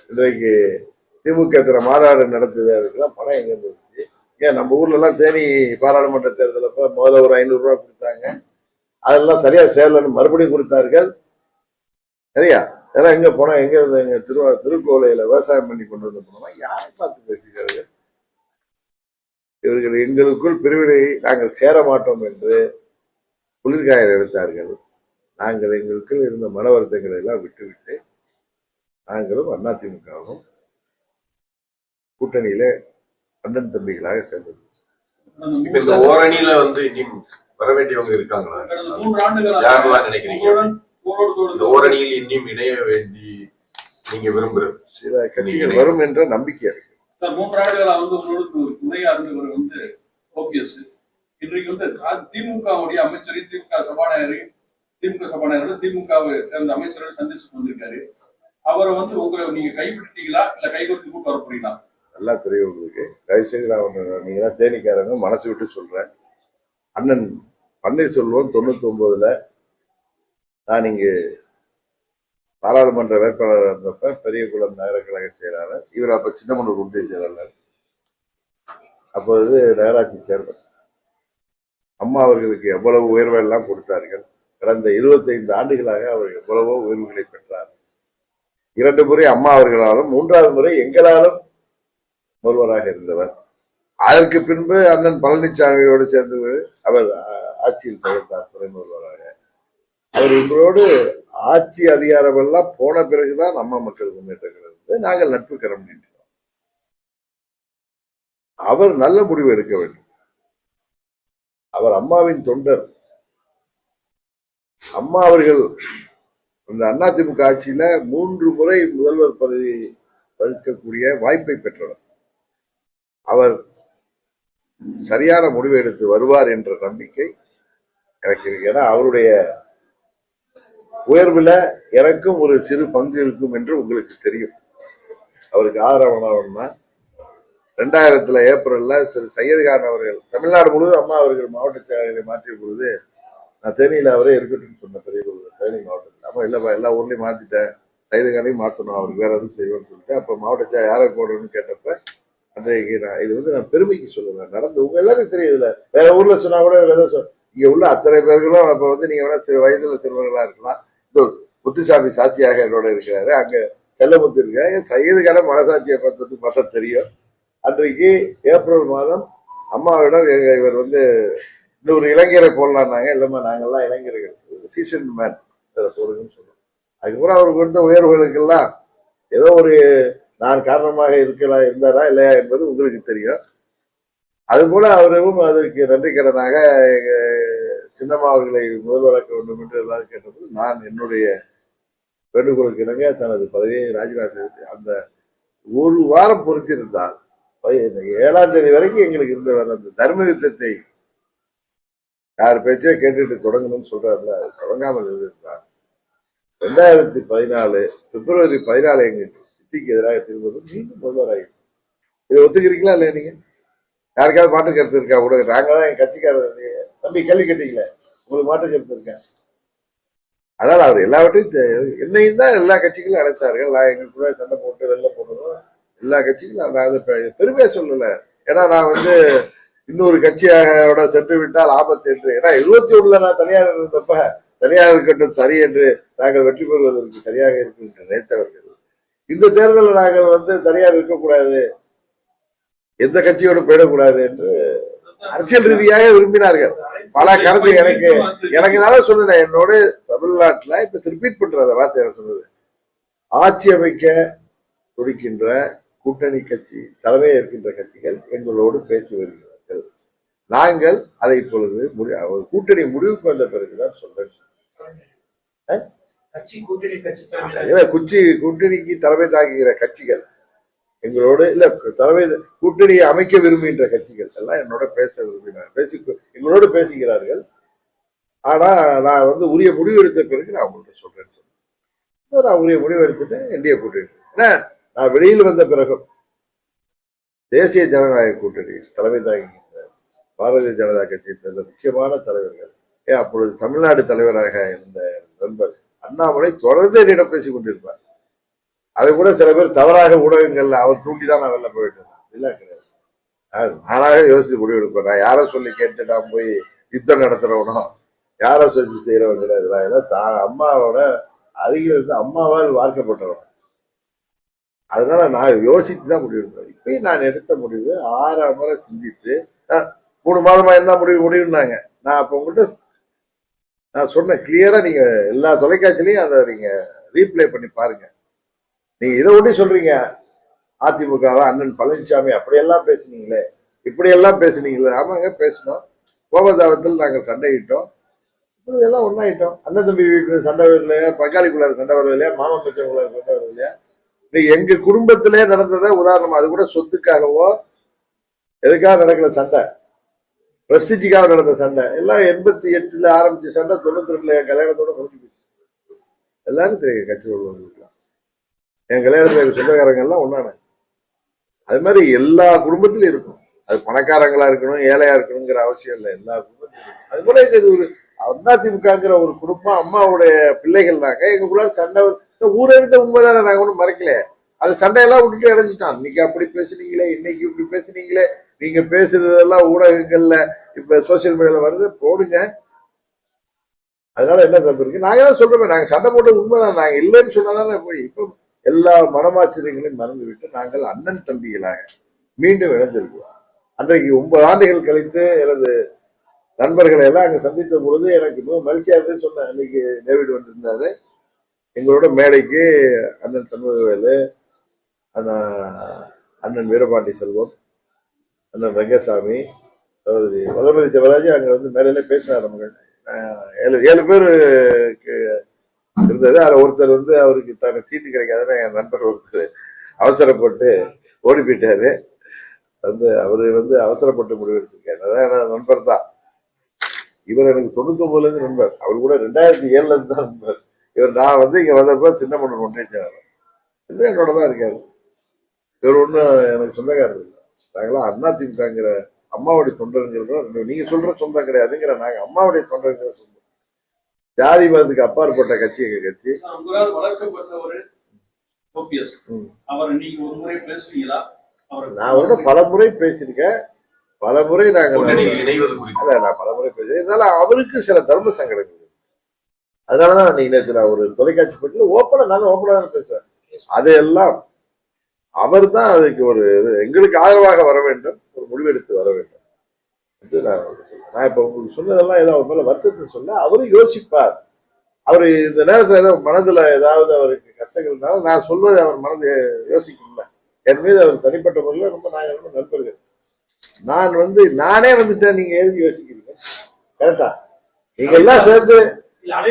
இன்றைக்கு திமுக எத்தனை மாநாடு நடத்துது, அதுக்கெல்லாம் பணம் எங்க இருந்துச்சு? ஏன் நம்ம ஊர்ல எல்லாம் தேனி பாராளுமன்ற தேர்தலப்ப முதல்ல ஒரு 500 ரூபாய் கொடுத்தாங்க, அதெல்லாம் சரியா சேரலன்னு மறுபடியும் கொடுத்தார்கள். சரியா? அதெல்லாம் எங்க போனா எங்க இருந்து? எங்க திருக்கோலையில விவசாயம் பண்ணி கொண்டு வந்து போனோமா? யாரை பார்த்து பேசுகிறார்கள் இவர்கள்? எங்களுக்குள் பிரிவினை நாங்கள் சேர மாட்டோம் என்று குளிர்காயல் எடுத்தார்கள். நாங்கள் எங்களுக்குள் இருந்த மன வருத்தங்களை எல்லாம் விட்டுவிட்டு நாங்களும் அதிமுகவும் கூட்டணியில அண்ணன் தம்பிகளாக சேர்ந்தது. இந்த ஓரணியில வர வேண்டியவங்க இருக்காங்களா? கடந்த 3 ஆண்டுகளாக யாரெல்லாம் நினைக்கிறீங்க இந்த ஓரணியில் இன்னும் இணைய வேண்டி நீங்க விரும்புறது? சில கட்சிகள் வரும் என்ற நம்பிக்கை இருக்கு. சார், 3 ஆண்டுகளா உங்களுக்கு துணையா இருந்தவர் ஓபிஎஸ். இன்றைக்கு திமுகவுடைய அமைச்சரையும் திமுக சபாநாயகரும் திமுகவை சேர்ந்த அமைச்சரை சந்திச்சு வந்திருக்காரு. அவரை உங்களை நீங்க கைவிட்டுட்டீங்களா இல்ல கைகொடுத்து கூட்டு வர போறீங்களா? நல்லா தெரியும் உங்களுக்கு. தயவுசெய்து நீங்க தான் தேனிக்காரங்க, மனசு விட்டு சொல்றேன். அண்ணன் பன்னீர்செல்வம் 99ல நான் இங்கு பாராளுமன்ற வேட்பாளர் இருந்தப்ப பெரியகுளம் நகர கழக செயலாளர், இவர் அப்ப சின்னமனூர் ஒன்றிய செயலாளர், அப்போது நகராட்சி சேர்மன். அம்மா அவர்களுக்கு எவ்வளவு உயர்வெல்லாம் கொடுத்தார்கள். கடந்த 25 ஆண்டுகளாக அவர் எவ்வளவோ உயர்வுகளை பெற்றார். 2 முறை அம்மா அவர்களாலும் 3வது முறை எங்களாலும் முதல்வராக இருந்தவர். அதற்கு பின்பு அண்ணன் பழனிசாமியோடு சேர்ந்து அவர் ஆட்சியில் பகிர்ந்தார் துணை முதல்வராக. அவர் எங்களோடு ஆட்சி அதிகாரம் எல்லாம் போன பிறகுதான் அம்மா மக்கள் முன்னேற்றங்கள் நாங்கள் நட்பு கரம் நீட்டினோம். அவர் நல்ல முடிவு எடுக்க வேண்டும். அவர் அம்மாவின் தொண்டர். அம்மா அவர்கள் அந்த அதிமுக ஆட்சியில 3 முறை முதல்வர் பதவி வகிக்கக்கூடிய வாய்ப்பை பெற்றவர். அவர் சரியான முடிவு எடுத்து வருவார் என்ற நம்பிக்கை எனக்கு இருக்கு. ஏன்னா அவருடைய உயர்வுல எனக்கும் ஒரு சிறு பங்கு இருக்கும் என்று உங்களுக்கு தெரியும். அவருக்கு ஆதரவானவன்னா 2000 ஏப்ரல்ல திரு சையதுகான் அவர்கள் தமிழ்நாடு முழுவதும் அம்மா அவர்கள் மாவட்ட செயலாளரை மாற்றிய பொழுது நான் தேனியில அவரே இருக்கட்டும் சொன்ன பெரிய தேனி மாவட்டத்தில். அப்ப இல்லப்பா எல்லா ஊர்லயும் மாத்திட்டேன், சையதுகானையும் மாத்தணும், அவருக்கு வேற எதுவும் செய்வேன்னு சொல்லிட்டு அப்ப மாவட்ட யாரை போடணும்னு கேட்டப்ப அன்றைக்கு நான் பெருமைக்கு சொல்லுவேன். நடந்து உங்க எல்லாரும் தெரியுதுல, வேற ஊர்ல சொன்னா கூட இங்க உள்ள அத்தனை பேர்களும் அப்ப நீங்க வேணா வயதுல சிறுவர்களா இருக்கலாம். முத்துசாமி சாட்சியாக என்னோட இருக்கிறாரு, அங்க செல்லமுத்து இருக்காரு. சையதுகான மனசாட்சியை பார்த்து பார்த்தா தெரியும். அன்றைக்கு ஏப்ரல் மாதம் அம்மாவிடம் இவர் இன்னொரு இளைஞரை போடலான்னாங்க. இல்லம்மா நாங்கெல்லாம் இளைஞர்கள், சீசன் மேன் போடுங்கன்னு சொல்லுவோம். அதுக்கப்புறம் அவருக்கு கொடுத்த உயர்வுகளுக்கெல்லாம் ஏதோ ஒரு நான் காரணமாக இருந்தாரா இல்லையா என்பது உங்களுக்கு தெரியும். அதுபோல அவரும் அதற்கு நன்றி கடனாக சின்னம்மா அவர்களை முதல்வராக்க வேண்டும் என்று எல்லாரும் கேட்டபோது நான் என்னுடைய வேண்டுகோளுக்கு இணங்க தனது பதவியை ராஜினாமா செய்து அந்த 1 வாரம் பொறுத்திருந்தால் 7ஆம் தேதி வரைக்கும் எங்களுக்கு இருந்த அந்த தர்ம யுத்தத்தை யார் பேச்சே கேட்டுட்டு தொடங்கணும்னு சொல்றாருல, அது தொடங்காமல் இருந்தார். 2014 பிப்ரவரி 14 எங்க சித்திக்கு எதிராக திரும்புவது மீண்டும் முதல்வராகி. இதை ஒத்துக்கிறீங்களா இல்லையா? நீங்க யாருக்காவது மாற்று கருத்து இருக்கா? கூட நாங்க தான் என் கட்சிக்காரர் தம்பி கேள்வி கேட்டீங்களே, உங்களுக்கு மாற்று கருத்து இருக்கேன். அதனால அவர் எல்லாவற்றையும் என்னையும் தான் எல்லா கட்சிகளும் அழைத்தார்கள். நான் எங்களுக்கு கூட சண்டை போட்டு வெளில போனதும் எல்லா கட்சிகளும் அதாவது பெருமையா சொல்லல. ஏன்னா நான் இன்னொரு கட்சியாக சென்று விட்டால் ஆபத்து என்று. ஏன்னா 21ல நான் தனியார் இருந்தப்ப தனியார் இருக்கட்டும் சரி என்று நாங்கள் வெற்றி பெறுவதற்கு சரியாக இருக்கும் என்று நினைத்தவர்கள். இந்த தேர்தலில் நாங்கள் தனியார் இருக்கக்கூடாது, எந்த கட்சியோடு போயிடக்கூடாது என்று அரசியல் ரீதியாக விரும்பினார்கள். பல கருத்து எனக்கு நான் சொன்னேன், என்னோட தமிழ்நாட்டுல இப்ப ரிப்பீட் பண்ற அந்த வார்த்தை சொன்னது, ஆட்சி அமைக்க துடிக்கின்ற கூட்டணி கட்சி தலைமையில் இருக்கின்ற கட்சிகள் எங்களோடு பேசி வருகிறார்கள். நாங்கள் அதை இப்பொழுது கூட்டணி முடிவுக்கு வந்த பிறகுதான் சொல்றேன். கூட்டணிக்கு தலைமை தாங்குகிற கட்சிகள் எங்களோடு இல்ல, தலைமை கூட்டணியை அமைக்க விரும்புகின்ற கட்சிகள் எல்லாம் என்னோட பேச விரும்பினார், எங்களோடு பேசுகிறார்கள். ஆனா நான் உரிய முடிவு எடுத்த பிறகு நான் உங்கள்கிட்ட சொல்றேன். நான் உரிய முடிவு எடுத்துட்டேன். என்டிஏ கூட்டணி நான் வெளியில் வந்த பிறகும் தேசிய ஜனநாயக கூட்டணி தலைமை தாங்குகின்ற பாரதிய ஜனதா கட்சியை சேர்ந்த முக்கியமான தலைவர்கள், அப்பொழுது தமிழ்நாடு தலைவராக இருந்த நண்பர் அண்ணாமலை தொடர்ந்து என்னிடம் பேசிக் கொண்டிருப்பார். அதை கூட சில பேர் தவறாக ஊடகங்கள்ல அவர் தூண்டிதான் நான் வெளில போயிட்டு இல்ல கிடையாது. நானாக யோசிச்சு முடிவு எடுப்பேன். நான் யாரை சொல்லி கேட்டு நான் போய் யுத்தம் நடத்துறவனோ யாரை சொல்லி செய்யறவங்க கிடையாது. அம்மாவோட அருகில் இருந்து அம்மாவால் வார்க்கப்பட்டவன். அதனால நான் யோசித்து தான் முடிவு எடுப்பேன். இப்பயும் நான் எடுத்த முடிவு 6 முறை சிந்தித்து 3 மாதமா என்ன முடிவுனாங்க. நான் அப்ப உங்கள்கிட்ட நான் சொன்னேன் கிளியரா, நீங்க எல்லா தொலைக்காட்சியிலையும் அதை நீங்க ரீப்ளே பண்ணி பாருங்க. நீங்க இதை ஒட்டி சொல்றீங்க, அதிமுகவா அண்ணன் பழனிசாமி அப்படியெல்லாம் பேசுனீங்களே, இப்படியெல்லாம் பேசுனீங்களே. ஆமாங்க பேசணும். கோபதாபத்தில் நாங்கள் சண்டையிட்டோம், இதெல்லாம் ஒன்னாயிட்டோம். அண்ணன் தம்பி வீட்டு சண்டை வரலையா, பங்காளிக்குள்ளார சண்டை வரலையா, மாமன் பச்சைக்குள்ளார சண்டை வரலையா. நீ எங்க குடும்பத்திலே நடந்தத உதாரணம், அது கூட சொத்துக்காகவோ எதுக்காக நடக்கிற சண்டை, பிரஸ்டிஜிக்காக நடந்த சண்டை எல்லாம் 88 ஆரம்பிச்ச சண்டை 92 என் கல்யாணத்தோட முடிஞ்சு போச்சு. எல்லாரும் தெரியும் கட்சி உள்ளவங்களுக்குலாம். என் கல்யாணத்துல சொந்தக்காரங்க எல்லாம் ஒன்னான. அது மாதிரி எல்லா குடும்பத்திலும் இருக்கும். அது பணக்காரங்களா இருக்கணும் ஏழையா இருக்கணுங்கிற அவசியம் இல்லை, எல்லா குடும்பத்திலும். அது போல இது ஒரு அதிமுகங்கிற ஒரு குடும்பம், அம்மாவுடைய பிள்ளைகள் நாங்க. எங்களுக்குள்ள சண்டை ஊரறிந்த உண்மைதானே, நாங்க ஒன்றும் மறைக்கல. அது சண்டையெல்லாம் விட்டுட்டு இடைஞ்சிட்டான். இன்னைக்கு அப்படி பேசுனீங்களே, இன்னைக்கு இப்படி பேசுனீங்களே, நீங்க பேசுறதெல்லாம் ஊடகங்கள்ல இப்ப சோசியல் மீடியால வருது, போடுங்க. அதனால என்ன தப்பு இருக்கு? நாங்க தான் சொல்றோமே, நாங்க சண்டை போட்ட உண்மைதான். நாங்க இல்லைன்னு சொன்னாதானே போய் இப்ப எல்லா மனமாச்சரியங்களையும் மறந்து விட்டு நாங்கள் அண்ணன் தம்பிகளாக மீண்டும் இணைந்திருக்கிறோம். அன்றைக்கு 9 ஆண்டுகள் கழித்து எனது நண்பர்களை எல்லாம் அங்க சந்தித்த பொழுது எனக்கு மிகவும் மகிழ்ச்சியா இருந்து சொன்னேன். அன்னைக்கு டேவிட் வந்திருந்தாரு எங்களோட மேடைக்கு. அண்ணன் சண்முகவேலு, அண்ணன் வீரபாண்டி செல்வம், அண்ணன் ரங்கசாமி, சகோதரி வளர்மதி தேவராஜ் அங்க மேடையில பேசினார். நமக்கு 7 பேர் இருந்தது. அதுல ஒருத்தர் அவருக்கு தனக்கு சீட்டு கிடைக்காதுன்னு என் நண்பர் ஒருத்தர் அவசரப்பட்டு ஓடி போயிட்டாரு. அவரு அவசரப்பட்டு முடிவு எடுத்திருக்காரு. அதான் நண்பர் தான் இவர். எனக்கு 99ல இருந்து நண்பர். அவர் கூட 2007ல இருந்து தான் நண்பர். இவர் நான் இங்க வந்தப்ப சின்ன மன்னன் ஒன்றே இன்னும் என்னோட தான் இருக்காரு. இவர் ஒன்றும் எனக்கு சொந்தக்காரர் இல்லை. நாங்களாம் அதிமுகங்கிற அம்மாவுடைய தொண்டருங்கிறது நீங்க சொல்ற சொந்தம் கிடையாதுங்கிற, நாங்க அம்மாவுடைய தொண்டருங்கிற சொந்தம். ஜாதி மதத்துக்கு அப்பாற்பட்ட கட்சி எங்க கட்சி. நான் கூட பல முறை பேசியிருக்கேன், பல முறை நாங்க நான் பல முறை பேசுறேன். இருந்தாலும் அவருக்கு சில தர்ம சங்கடங்கள். அதனாலதான் நீங்க நேற்று நான் ஒரு தொலைக்காட்சி போட்டு ஓப்பனா தான் பேசுறேன். அதையெல்லாம் அவர் தான் அதுக்கு எங்களுக்கு ஆதரவாக வர வேண்டும், ஒரு முடிவெடுத்து வர வேண்டும் என்று நான் இப்ப உங்களுக்கு சொன்னதெல்லாம் ஏதோ அவர் மேல வருத்தத்தை சொல்ல அவரும் யோசிப்பார். அவர் இந்த நேரத்துல ஏதோ மனதுல ஏதாவது அவருக்கு கஷ்டங்கள் இருந்தாலும் நான் சொல்வதை அவர் மனது யோசிக்கல. என் மீது அவர் தனிப்பட்ட முறையில் ரொம்ப நண்பர்கள். நான் நானே வந்துட்டேன், நீங்க எதுக்கு யோசிக்கிறீங்க? கரெக்டா? நீங்க எல்லாம் சேர்ந்து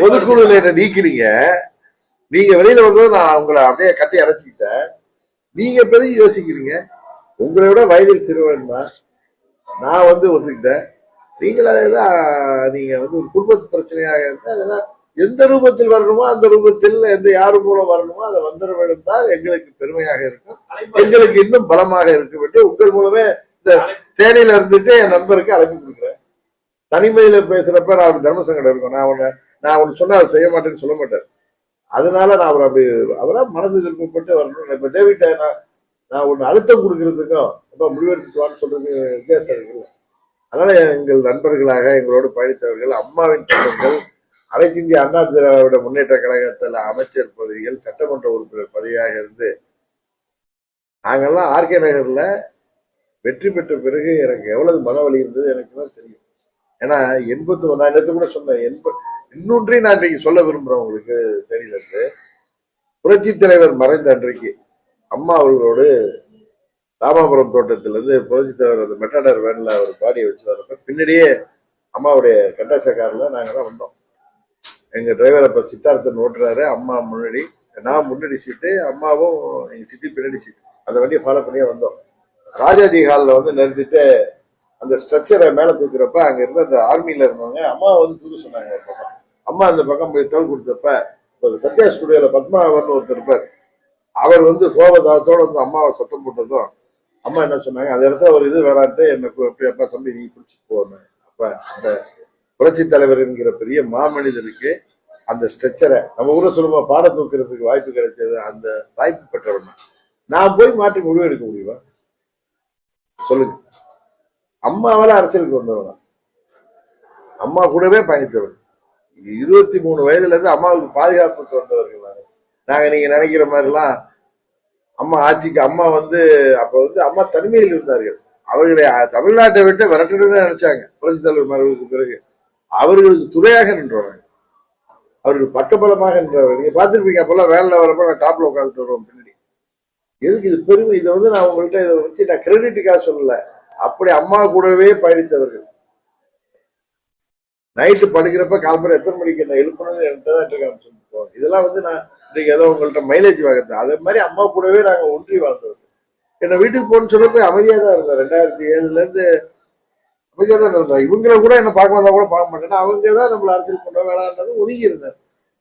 பொதுக்குழுல என்ன நீக்கிறீங்க. நீங்க வெளியில வந்தது நான் உங்களை அப்படியே கட்டி அடைச்சிக்கிட்டேன். நீங்க எதுக்கு யோசிக்கிறீங்க? உங்களை விட வயதில் சிறுவன் தான் நான் ஒத்துக்கிட்டேன். நீங்களா நீங்க ஒரு குடும்ப பிரச்சனையாக இருந்தா அதெல்லாம் எந்த ரூபத்தில் வரணுமோ அந்த ரூபத்தில் யாரு மூலம் வரணுமோ அதை வந்துட வேண்டும் தான் எங்களுக்கு பெருமையாக இருக்கும், எங்களுக்கு இன்னும் பலமாக இருக்கும் என்று உங்கள் மூலமே இந்த தேனியில இருந்துட்டு என் நண்பருக்கு அழைப்பு கொடுக்குறேன். தனிமையில பேசுறப்ப நான் தர்ம சங்கடம் இருக்கும். நான் ஒன்னு சொன்னா அவர் செய்ய மாட்டேன்னு சொல்ல மாட்டார். அதனால நான் அவர் அவரா மனது விருப்பப்பட்டு வரணும். இப்ப டேவிட் நான் ஒன்னு அழுத்தம் கொடுக்கறதுக்கும் ரொம்ப முடிவெடுத்துவான்னு சொல்றது வித்தியாசம் இருக்குல்ல. அதனால எங்கள் நண்பர்களாக எங்களோடு பயணித்தவர்கள், அம்மாவின் தொண்டர்கள், அனைத்து இந்திய அண்ணா திராவிட முன்னேற்ற கழகத்தில் அமைச்சர் பதவிகள், சட்டமன்ற உறுப்பினர் பதவியாக இருந்து நாங்கெல்லாம் ஆர்கே நகர்ல வெற்றி பெற்ற பிறகு எனக்கு எவ்வளவு மனவலி இருந்தது எனக்கு தான் தெரியும். ஏன்னா 81 நான் நேற்று கூட சொன்னேன். இன்னொன்றையும் நான் இன்னைக்கு சொல்ல விரும்புறேன், உங்களுக்கு தெரியல. புரட்சி தலைவர் மறைந்த அன்றைக்கு அம்மா அவர்களோடு ராமாபுரம் தோட்டத்திலிருந்து புரட்சி தலைவர் அந்த மெட்டாடர் வேன்ல ஒரு பாடியை வச்சு வரப்ப பின்னாடியே அம்மாவுடைய கண்டாசா கார்ல நாங்க தான் வந்தோம். எங்க டிரைவர் அப்ப சித்தார்த்தன் ஓட்டுறாரு, அம்மா முன்னாடி, நான் முன்னாடி சீட்டு, அம்மாவும் எங்க சித்தி பின்னாடி சீட்டு. அந்த வண்டியை ஃபாலோ பண்ணியே வந்தோம். ராஜாஜி ஹாலில் வந்து நிறுத்திட்டு அந்த ஸ்ட்ரக்சரை மேல தூக்குறப்ப அங்க இருந்த அந்த ஆர்மியில இருந்தவங்க அம்மா வந்து தூக்க சொன்னாங்க. ஒரு பக்கம் அம்மா அந்த பக்கம் போய் தோல் கொடுத்தப்ப ஒரு சத்யா ஸ்டுடியோல பத்மாவன் ஒருத்தர் இருப்பார், அவர் வந்து கோபதாத்தோட வந்து அம்மாவை சத்தம் போட்டதும் அம்மா என்ன சொன்னாங்க, அந்த இடத்துல ஒரு இது வேணான்ட்டு என்ன அப்பா தம்பி நீ பிடிச்சி போகணும். அப்ப அந்த புரட்சி தலைவர் என்கிற பெரிய மாமனிதருக்கு அந்த ஸ்ட்ரெச்சரை நம்ம ஊரை சொல்லுமா பாட தூக்கிறதுக்கு வாய்ப்பு கிடைச்சது, அந்த வாய்ப்பு பெற்றவன் நான் போய் மாற்றி முடிவு எடுக்க முடியுமா சொல்லுங்க? அம்மாவால அரசியலுக்கு வந்தவனா, அம்மா கூடவே பயணித்தவன். 23 வயதுல இருந்து அம்மாவுக்கு பாதுகாப்புக்கு வந்தவர்கள் நாங்க. நீங்க நினைக்கிற மாதிரிலாம் அம்மா ஆட்சிக்கு அம்மா வந்து அப்ப வந்து அம்மா தனிமையில் இருந்தார்கள். அவர்களை தமிழ்நாட்டை விட்டு விரட்டணும்னு நினைச்சாங்க. புரட்சி தலைவர் மறைவுக்கு பிறகு அவர்களுக்கு துணையாக நின்றவங்க, அவர்கள் பக்கபலமாக நின்றவர்கள். நீங்க பார்த்துருப்பீங்க, அப்பெல்லாம் வேலையில் வரப்ப நான் டாப்ல உட்காந்துட்டு வருவோம் பின்னாடி. எதுக்கு இது பெருமை? இதை வந்து நான் உங்கள்கிட்ட இதை வச்சு நான் கிரெடிட்டுக்காக சொல்லல. அப்படி அம்மா கூடவே பயணித்தவர்கள். நைட்டு படுக்கிறப்ப காலம்பரம் எத்தனை மணிக்கு என்ன எழுப்பணும்னு எனக்கு தான் இருக்காங்க. இதெல்லாம் வந்து நான் இன்னைக்கு ஏதோ உங்கள்கிட்ட மைலேஜ் வாங்குறேன். அதே மாதிரி அம்மா கூடவே நாங்க ஒன்றி வாழ்ந்தவர்கள். என்ன வீட்டுக்கு போகணும்னு சொல்லப்போ அமைதியா தான் இருந்தேன். 2007 இருந்து அமைதியா தான் இருந்தேன். இவங்களை கூட என்ன பார்க்க வந்தா கூட பார்க்க மாட்டேன்னா அவங்க தான் நம்மள அரசியல் கொண்டு வேணான்றது ஒதுங்கி இருந்தேன்.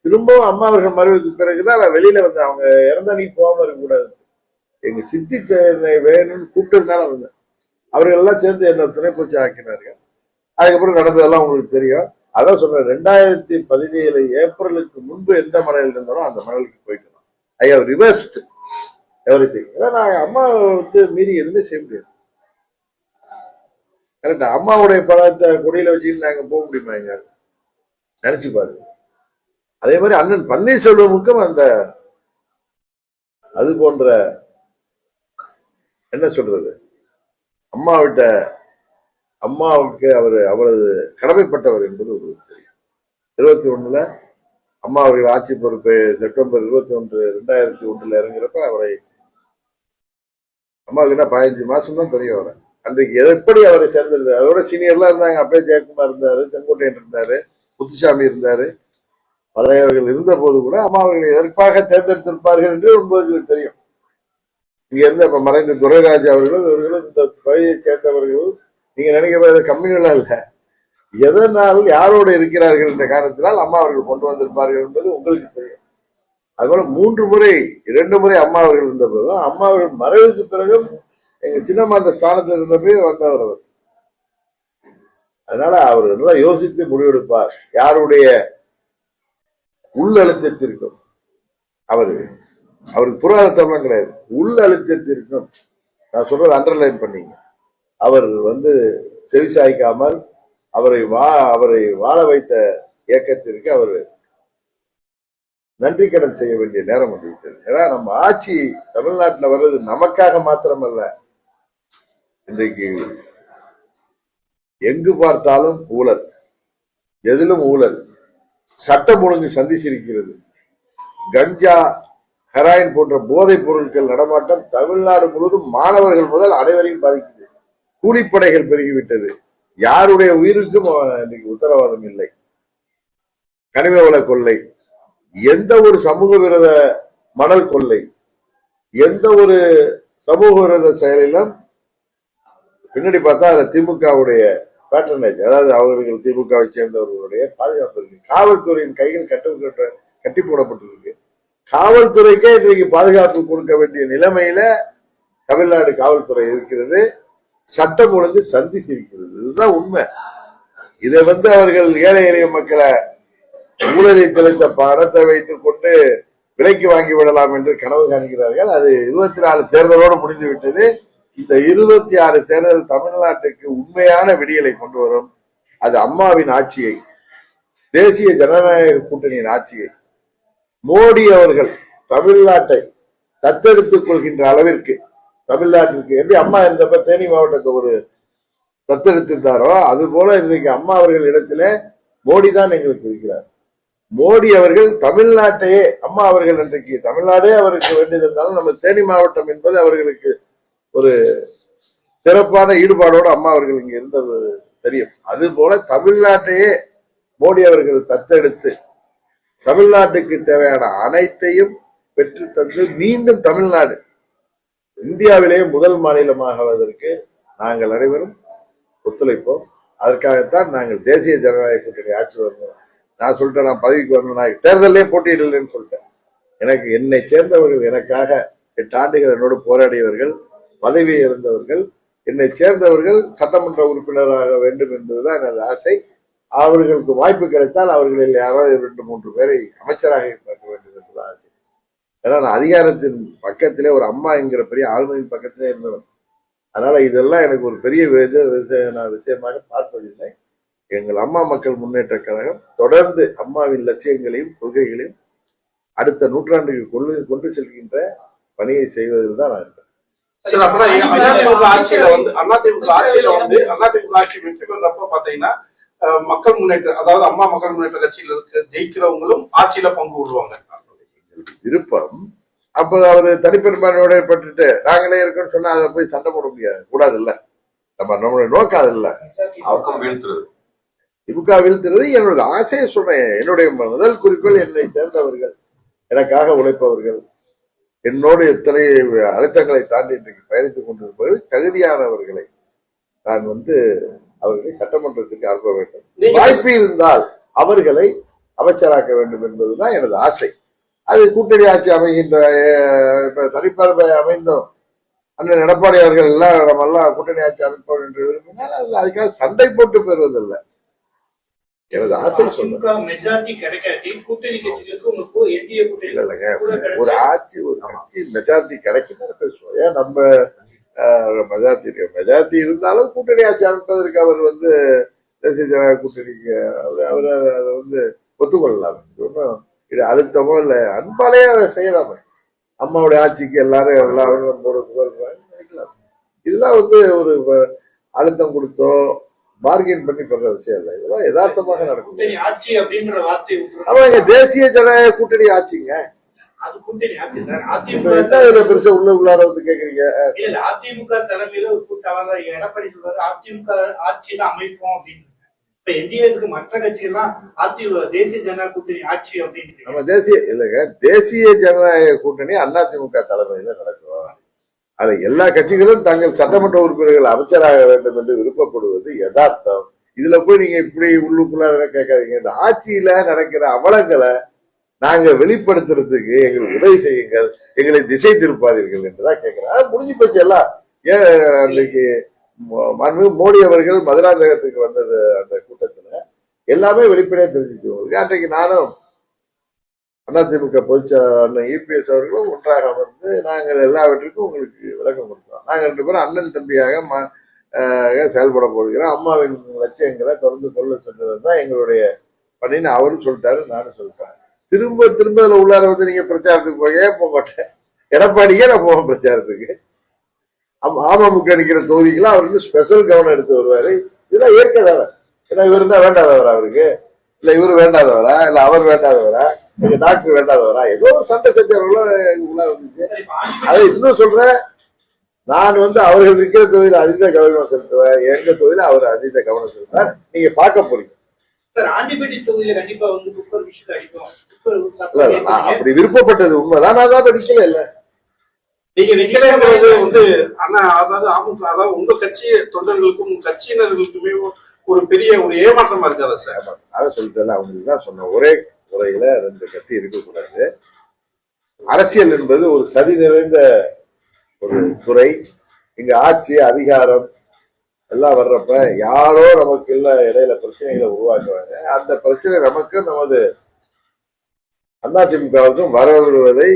திரும்பவும் அம்மா அவர்கள் மறைவுக்கு பிறகுதான் நான் வெளியில வந்தேன். அவங்க இறந்தா நீ போகாம இருக்கக்கூடாது, எங்க சித்தி வேணும்னு கூப்பிட்டதுனால வந்தேன். அவர்கள் எல்லாம் சேர்ந்து என்ன துணை பூச்சி ஆக்கினார்கள். அதுக்கப்புறம் நடந்ததெல்லாம் உங்களுக்கு தெரியும். அதான் சொல்றேன், 2017 ஏப்ரலுக்கு முன்பு எந்த மணலில் இருந்தாலும் அந்த மணலுக்கு போயிட்டோம். I have reversed everything. நாங்க அம்மா வந்து மீறி எதுவுமே செய்ய முடியாது. கரெக்டா? அம்மாவுடைய படத்தை கொடியில வச்சுட்டு நாங்க போக முடியுமா? எங்க நினைச்சு பாருங்க. அதே மாதிரி அண்ணன் பன்னீர்செல்வமுக்கும் அந்த அது போன்ற என்ன சொல்றது, அம்மாவுக்கு அவர் அவரது கடமைப்பட்டவர் என்பது உங்களுக்கு தெரியும். 21 அம்மா அவர்கள் ஆட்சி பொறுப்பை செப்டம்பர் 21, 2001 இறங்குறப்ப அவரை அம்மாவுக்கு என்ன 15 மாசம் தான் தெரியும். அவரை அன்றைக்கு எப்படி அவரை தேர்ந்தெடுத்தார். அதோட சீனியர்லாம் இருந்தாங்க. அப்பே ஜெயக்குமார் இருந்தாரு, செங்கோட்டையன் இருந்தாரு, முத்துசாமி இருந்தாரு, பழையவர்கள் இருந்த போது கூட அம்மா அவர்கள் எதற்காக தேர்ந்தெடுத்திருப்பார்கள் என்று உங்களுக்கு தெரியும். இங்க இருந்த இப்ப மறைந்த துரைராஜ் அவர்களும் இவர்களும் இந்த பகுதியை சேர்ந்தவர்களும் நீங்க நினைக்கிற கம்யூனலா இல்ல, எதனால் யாரோடு இருக்கிறார்கள் என்ற காரணத்தினால் அம்மா அவர்கள் கொண்டு வந்திருப்பார்கள் என்பது உங்களுக்கு தெரியும். அதுபோல 2 முறை அம்மா அவர்கள் இருந்த போதும் அம்மா அவர்கள் மறைவுக்கு பிறகும் எங்க சின்னம்மா அந்த ஸ்தானத்தில் இருந்தப்பே வந்தவர் அவர். அதனால அவர் நல்லா யோசித்து முடிவெடுப்பார். யாருடைய உள் அழுத்தத்திற்கும் அவருக்கு புற அழுத்தம்லாம் கிடையாது, உள் அழுத்தத்திற்கும் நான் சொல்றது அண்டர்லைன் பண்ணீங்க. அவர் வந்து செவிசாய்க்காமல் அவரை வாழ வைத்த இயக்கத்திற்கு அவர் நன்றி கடன் செய்ய வேண்டிய நேரம் வந்துவிட்டது. ஏன்னா நம்ம ஆட்சி தமிழ்நாட்டில் வர்றது நமக்காக மாத்திரமல்ல. இன்றைக்கு எங்கு பார்த்தாலும் ஊழல், எதிலும் ஊழல், சட்டம் ஒழுங்கு சந்திச்சிருக்கிறது. கஞ்சா, ஹெராயின் போன்ற போதைப் பொருட்கள் நடமாட்டம் தமிழ்நாடு முழுவதும் மாணவர்கள் முதல் அனைவரையும் பாதிக்குது. கூலிப்படைகள் பெருகிவிட்டது. யாருடைய உயிருக்கும் இன்னைக்கு உத்தரவாதம் இல்லை. கனிம வள கொள்ளை, எந்த ஒரு சமூக விரோத மணல் கொள்ளை, எந்த ஒரு சமூக விரோத செயலிலும் பின்னாடி பார்த்தா அதுல திமுகவுடைய பேட்டர்னேஜ், அதாவது அவர்கள் திமுகவை சேர்ந்தவர்களுடைய பாதுகாப்பு இருக்கு. காவல்துறையின் கைகள் கட்டி போடப்பட்டிருக்கு. காவல்துறைக்கே இன்றைக்கு பாதுகாப்பு கொடுக்க வேண்டிய நிலைமையில தமிழ்நாடு காவல்துறை இருக்கிறது. சட்டம் ஒழுங்கு சந்திச்சிருக்கிறது. இதுதான் உண்மை. இதை அவர்கள் ஏழை எளிய மக்களை ஊழலில் தெளித்த பணத்தை வைத்துக் கொண்டு விலைக்கு வாங்கி விடலாம் என்று கனவு காண்கிறார்கள். அது 24 தேர்தலோடு முடிந்து விட்டது. இந்த 26 தேர்தல் தமிழ்நாட்டுக்கு உண்மையான விடியலை கொண்டு வரும். அது அம்மாவின் ஆட்சியை, தேசிய ஜனநாயக கூட்டணியின் ஆட்சியை, மோடி அவர்கள் தமிழ்நாட்டை தத்தெடுத்துக் கொள்கின்ற அளவிற்கு தமிழ்நாட்டிற்கு எப்படி அம்மா இருந்தப்ப தேனி மாவட்டத்தை ஒரு தத்தெடுத்திருந்தாரோ அது போல இன்றைக்கு அம்மா அவர்கள் இடத்துல மோடி தான் எங்களுக்கு இருக்கிறார். மோடி அவர்கள் தமிழ்நாட்டையே அம்மா அவர்கள் இன்றைக்கு தமிழ்நாடே அவருக்கு வேண்டியிருந்தாலும் நம்ம தேனி மாவட்டம் என்பது அவர்களுக்கு ஒரு சிறப்பான ஈடுபாடோடு அம்மா அவர்கள் இங்க இருந்தது தெரியும். அது போல தமிழ்நாட்டையே மோடி அவர்கள் தத்தெடுத்து தமிழ்நாட்டுக்கு தேவையான அனைத்தையும் பெற்று தந்து மீண்டும் தமிழ்நாடு இந்தியாவிலேயே முதல் மாநிலமாகுவதற்கு நாங்கள் அனைவரும் ஒத்துழைப்போம். அதற்காகத்தான் நாங்கள் தேசிய ஜனநாயக கூட்டணி ஆட்சி வரணும். நான் சொல்லிட்டேன், நான் பதவிக்கு வரணும், நான் தேர்தலே போட்டியிடலன்னு சொல்லிட்டேன். எனக்கு என்னை சேர்ந்தவர்கள், எனக்காக 8 ஆண்டுகள் என்னோடு போராடியவர்கள், பதவியை இருந்தவர்கள், என்னை சேர்ந்தவர்கள் சட்டமன்ற உறுப்பினராக வேண்டும் என்பதுதான் எனது ஆசை. அவர்களுக்கு வாய்ப்பு கிடைத்தால் அவர்களில் யாராவது 2-3 பேரை அமைச்சராக பார்க்க வேண்டும் என்பது ஆசை. ஏன்னா நான் அதிகாரத்தின் பக்கத்திலே ஒரு அம்மா என்கிற பெரிய ஆளுமையின் பக்கத்திலே இருந்தவன். அதனால இதெல்லாம் எனக்கு ஒரு பெரிய விஷயமாக பார்ப்பதில்லை. எங்கள் அம்மா மக்கள் முன்னேற்ற கழகம் தொடர்ந்து அம்மாவின் லட்சியங்களையும் கொள்கைகளையும் அடுத்த நூற்றாண்டுக்கு கொண்டு செல்கின்ற பணியை செய்வதில் தான் நான் இருக்கேன். அதிமுக ஆட்சியில ஆட்சி வெற்றி பெற்றப்ப பாத்தீங்கன்னா மக்கள் முன்னேற்ற, அதாவது அம்மா மக்கள் முன்னேற்ற கட்சியில இருக்க ஜெயிக்கிறவங்களும் ஆட்சியில பங்கு விடுவாங்க. விருப்பம். அப்ப அவரு தனிப்பெரும்பான்மையோட ஏற்பட்டு நாங்களே இருக்கோம்னு சொன்னா அதை போய் சண்டை போட முடியாது, கூடாது இல்ல. நம்மளுடைய நோக்கம் அது இல்ல. திமுக வீழ்த்துறது என்னோட ஆசையை சொல்றேன். என்னுடைய முதல் குறிக்கோள் என்னை சேர்ந்தவர்கள், எனக்காக உழைப்பவர்கள், என்னோடு எத்தனை அழுத்தங்களை தாண்டி இன்றைக்கு பயணித்துக் கொண்டிருப்பவர்கள், தகுதியானவர்களை நான் அவர்களை சட்டமன்றத்துக்கு அனுப்ப வேண்டும். வாய்ப்பு இருந்தால் அவர்களை அமைச்சராக்க வேண்டும் என்பதுதான் எனது ஆசை. அது கூட்டணி ஆட்சி அமைகின்ற தனிப்பெருமை அமைந்தோம் அண்ணன் எடப்பாடி அவர்கள் எல்லாம் நம்ம எல்லாம் கூட்டணி ஆட்சி அமைப்போம் என்று விரும்பினால் அதுக்காக சண்டை போட்டு பெறுவதில்லை. எனது ஆசை சொல்றேன். மெஜாரிட்டி கிடைக்காட்டி கூட்டணி கட்சிகளுக்கு இல்லைங்க, ஒரு ஆட்சி ஒரு கட்சி மெஜாரிட்டி கிடைக்கும் பேசுவோம். ஏன் நம்ம மெஜாரிட்டி இருந்தாலும் கூட்டணி ஆட்சி அமைப்பதற்கு அவர் தேசிய ஜனநாயக கூட்டணிக்கு அவர் அதை ஒத்துக்கொள்ளலாம். ஒன்றும் இது அழுத்தமோ இல்லை, அன்பாலே செய்யலாமே. அம்மாவுடைய ஆட்சிக்கு எல்லாரும் நினைக்கலாம். இதெல்லாம் ஒரு அழுத்தம் கொடுத்தோ பார்கெயின் பண்ணி பண்ற விஷயம் இல்லை. இதெல்லாம் யதார்த்தமாக நடக்கும். ஆட்சி அப்படின்ற வார்த்தை அவங்க தேசிய ஜனநாயக கூட்டணி ஆட்சிங்க. அது கூட்டணி ஆட்சி சார். என்ன பெருசா உள்ளார கேக்குறீங்க? இல்ல, அதிமுக தலைமையில ஒரு கூட்டம் எடப்பாடி சொல்றாரு அதிமுக ஆட்சியில அமைப்போம் அப்படின்னு. இப்ப என்டிஏக்கு மற்ற கட்சிகள்லாம் அதிமுக தேசிய ஜனநாயக கூட்டணி ஆட்சி அப்படின்னு. நம்ம தேசிய ஜனநாயக கூட்டணி அதிமுக தலைமையில நடக்கும். அது எல்லா கட்சிகளும் தங்கள் சட்டமன்ற உறுப்பினர்கள் அமைச்சராக வேண்டும் என்று விருப்பப்படுவது யதார்த்தம். இதுல போய் நீங்க இப்படி உள்ளுக்குள்ள கேட்காதீங்க. இந்த ஆட்சியில நடக்கிற அவலங்களை நாங்க வெளிப்படுத்துறதுக்கு எங்களுக்கு உதவி செய்யுங்கள், எங்களை திசை திருப்பாதீர்கள் என்றுதான் கேட்கிறேன். அது முடிஞ்சு போச்சு எல்லாம். ஏன் அன்றைக்கு மோடி அவர்கள் மதுராந்தகத்துக்கு வந்தது அந்த கூட்டத்துல எல்லாமே வெளிப்படையா தெரிஞ்சுச்சு. அன்றைக்கு நானும் அதிமுக பொதுச்செயலாளர் இபிஎஸ் அவர்களும் ஒன்றாக நாங்கள் எல்லாவற்றுக்கும் உங்களுக்கு விளக்கம் கொடுத்தோம். நாங்கள் 2 பேரும் அண்ணன் தம்பியாக செயல்பட போகிறோம். அம்மாவின் லட்சியங்களை தொடர்ந்து சொல்ல சொன்னதுதான் எங்களுடைய பணின்னு அவரும் சொல்லிட்டாரு, நானும் சொல்லிட்டேன். திரும்ப அதுல உள்ளார நீங்க பிரச்சாரத்துக்கு போக மாட்டேன். எடப்பாடியே நான் போவேன் பிரச்சாரத்துக்கு. அமமுக அடிக்கிற தொகுதிக்கெல்லாம் அவருக்கு ஸ்பெஷல் கவனம் எடுத்து வருவாரு. இதெல்லாம் ஏற்கனவே ஏன்னா இவர் இருந்தா வேண்டாதவரா அவருக்கு, இல்ல இவரு வேண்டாதவரா, இல்ல அவர் வேண்டாதவரா, இல்ல டாக்டர் வேண்டாதவரா, ஏதோ ஒரு சண்டை சச்சரவுகளும் உள்ள வந்துச்சு. அதை இன்னும் சொல்றேன், நான் அவர்கள் இருக்கிற தொகுதியில் அதீத கவனம் செலுத்துவேன், எங்க தொகுதியில அவர் அதீத கவனம் செலுத்துவார். நீங்க பார்க்க போறீங்க. அப்படி விருப்பப்பட்டது உண்மைதான். நான் தான் நிக்கல இல்ல, நீங்க நிக்கலங்கிறது அண்ணா, அதாவது உங்க கட்சி தொண்டர்களுக்கும் கட்சியினர்களுக்குமே ஒரு பெரிய ஒரு ஏமாற்றமா இருக்காதா சார்? அதை சொல்லிட்டு அவங்களுக்கு தான் சொன்ன, ஒரே முறையில 2 கட்சி இருக்கக்கூடாது. அரசியல் என்பது ஒரு சதி நிறைந்த ஒரு துறை. இங்க ஆட்சி அதிகாரம் எல்லாம் வர்றப்ப யாரோ நமக்கு இல்ல இடையில பிரச்சனைகளை உருவாக்குவாங்க. அந்த பிரச்சனை நமக்கு நமது அதிமுகவுக்கும் வரவிடுவதை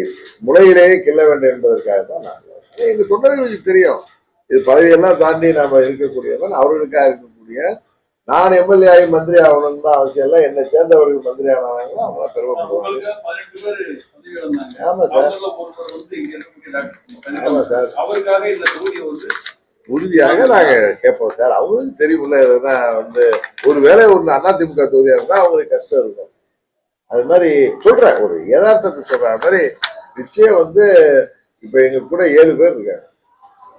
முளையிலேயே கிள்ள வேண்டும் என்பதற்காக தான் நாங்கள் எங்க தொண்டர்களுக்கு தெரியும். இது பதவியெல்லாம் தாண்டி நாம இருக்கக்கூடியவன், அவர்களுக்காக இருக்கக்கூடிய நான் எம்எல்ஏ ஆகி மந்திரி ஆகணும்னு தான் அவசியம் இல்லை. என்னை சேர்ந்தவர்கள் மந்திரி ஆனாங்களோ அவங்கள பெருமைப்படுவாங்க. பதவி இருந்தாங்க. ஆமா சார். அவங்கள ஒருவர் வந்து இங்க இருக்கக்கூடிய டாக்டர் ஆமா சார். அவருக்காக இந்த தொகுதியை வந்து உறுதியாக நாங்க கேட்போம் சார். அவங்களுக்கு தெரியுமில்ல, இதுதான் வந்து ஒருவேளை ஒண்ணு அதிமுக தொகுதியா இருந்தா அவங்களுக்கு கஷ்டம் இருக்கும். அது மாதிரி சொல்றேன், ஒரு யதார்த்தத்தை சொல்றேன். அது மாதிரி நிச்சயம் வந்து இப்ப எங்க கூட 7 பேர் இருக்காங்க.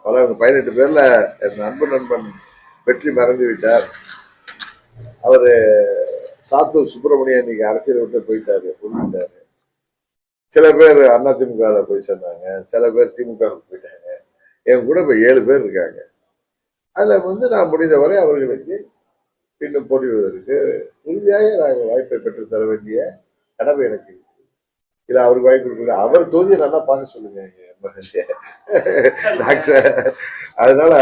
பல 18 பேர்ல என் நண்பன் வெற்றி மறைந்து விட்டார். அவரு சாத்தூர் சுப்பிரமணியன் இன்னைக்கு அரசியல் விட்டு போயிட்டாரு, புரிஞ்சுட்டாரு. சில பேர் அதிமுக போய் சேர்ந்தாங்க, சில பேர் திமுக போயிட்டாங்க. என் கூட இப்ப 7 பேர் இருக்காங்க. அதுல வந்து நான் முடிந்தவரை அவர்களுக்கு இன்னும் போட்டியிடுவதற்கு உறுதியாக நாங்கள் வாய்ப்பை பெற்று தர வேண்டிய கடமை எனக்கு இருக்கு. இல்ல அவருக்கு வாய்ப்பு இருக்கு, அவர் தொகுதியை நல்லா பார்க்க சொல்லுங்க டாக்டர். அதனால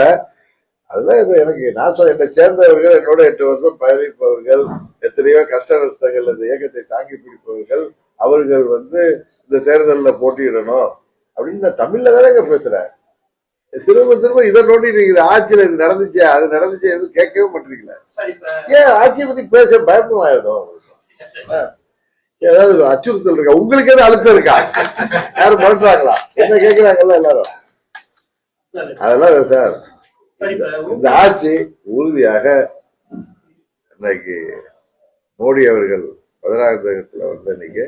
அதுதான் இது எனக்கு நான் சொல்ல, என்னை சேர்ந்தவர்கள், என்னோட 8 வருஷம் பயணிப்பவர்கள், எத்தனையோ கஷ்ட நஷ்டங்கள் இந்த இயக்கத்தை தாங்கி பிடிப்பவர்கள், அவர்கள் வந்து இந்த தேர்தலில் போட்டியிடணும் அப்படின்னு நான் தமிழ்ல தானே பேசுறேன். திரும்ப திரும்ப இதை நோண்டி நீங்க ஆட்சியில இது நடந்துச்சு அது நடந்துச்சு எதுவும் கேட்கவே மாட்டீங்களா? ஏன் ஆட்சியை பத்தி பேச பயப்படும் ஆயிடும்? ஏதாவது அச்சுறுத்தல் இருக்கா? உங்களுக்கு ஏதாவது அழுத்தம் இருக்கா? யாரும் மிரட்டுறாங்களா? என்ன கேட்கிறாங்கல்ல எல்லாரும்? அதெல்லாம் சார், இந்த ஆட்சி உறுதியாக இன்னைக்கு மோடி அவர்கள் 16 வந்து இன்னைக்கு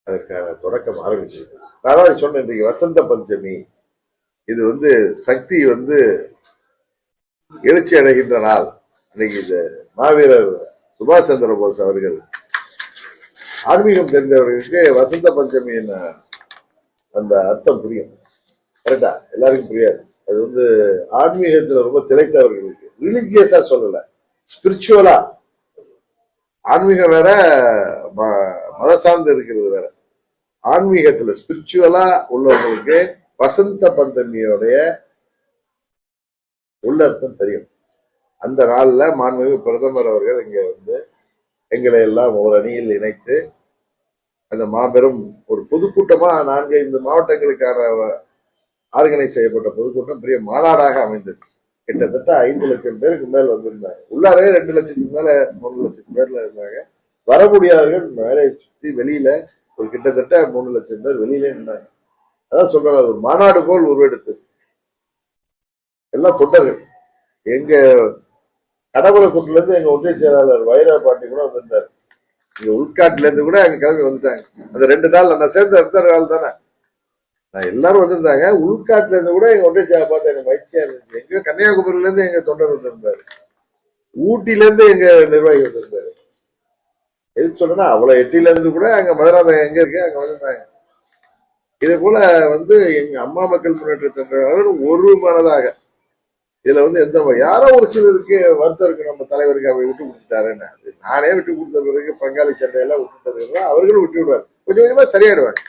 அதற்கான தொடக்கம் ஆரம்பிச்சிருக்கு. நான் சொன்னேன், இன்னைக்கு வசந்த பஞ்சமி, இது வந்து சக்தி வந்து எழுச்சி அடைகின்ற நாள். இன்னைக்கு இந்த மாவீரர் சுபாஷ் சந்திர போஸ் அவர்கள், ஆன்மீகம் தெரிந்தவர்களுக்கு வசந்த பஞ்சமியின் அந்த அர்த்தம் புரியும். கரெக்டா? எல்லாருக்கும் புரியாது. அது வந்து ஆன்மீகத்துல ரொம்ப திளைத்தவர்களுக்கு, ரிலிஜியஸா சொல்லல, ஸ்பிரிச்சுவலா. ஆன்மீகம் வேற, மத சார்ந்து இருக்கிறது வேற. ஆன்மீகத்துல ஸ்பிரிச்சுவலா உள்ளவங்களுக்கு வசந்த பஞ்சமியோடைய உள்ளர்த்தம் தெரியும். அந்த நாள்ல மாண்புமிகு பிரதமர் அவர்கள் இங்க வந்து எங்களை எல்லாம் ஒரு அணியில் இணைத்து அந்த மாபெரும் ஒரு பொதுக்கூட்டமா 4-5 மாவட்டங்களுக்கான ஆர்கனைஸ் செய்யப்பட்ட பொதுக்கூட்டம் பெரிய மாநாடாக அமைந்தது. கிட்டத்தட்ட 5 லட்சம் பேருக்கு மேல் வந்திருந்தாங்க. உள்ளாரே 2 லட்சத்துக்கு மேல 3 லட்சம் பேர்ல இருந்தாங்க. வர முடியாதவர்கள் மேலே சுற்றி வெளியில ஒரு கிட்டத்தட்ட 3 லட்சம் பேர் வெளியிலே இருந்தாங்க. அதான் சொல்றாங்க, ஒரு மாநாடு போல் உருவெடுத்து எல்லாம் தொண்டர்கள். எங்க கடவுளக்குட்டில இருந்து எங்க ஒன்றிய செயலாளர் வைரா பாட்டி கூட வந்திருந்தாரு. இங்க உள்காட்டுல இருந்து கூட அங்க கிளம்பி வந்துட்டாங்க. அந்த 2 நாள் நான் சேர்ந்த அடுத்த நாள் தானே நான் எல்லாரும் வந்திருந்தாங்க. உள்காட்டுல இருந்து கூட எங்க ஒன்றிய செயலாளர் பார்த்து எனக்கு மகிழ்ச்சியா இருந்துச்சு. எங்க கன்னியாகுமரியில இருந்து எங்க தொண்டர் வந்திருந்தாரு, ஊட்டில இருந்து எங்க நிர்வாகி வந்திருந்தாரு. எதுக்கு சொல்றேன்னா, அவ்வளவு எட்டில இருந்து கூட அங்க மதுரை எங்க இருக்கு அங்க வந்திருந்தாங்க. இதே போல வந்து எங்க அம்மா மக்கள் முன்னேற்ற கழகம் ஒரு மனதாக இதுல வந்து எந்த யாரோ ஒரு சிலருக்கு வருத்தம் இருக்கு, நம்ம தலைவருக்கு அவர் விட்டு கொடுத்துட்டாருன்னு. அது நானே விட்டு கொடுத்த பிறகு பங்காளி சண்டையெல்லாம் விட்டு தருகிறதா அவர்களும் விட்டு விடுவார். கொஞ்சம் கொஞ்சமா சரியாயிடுவாங்க.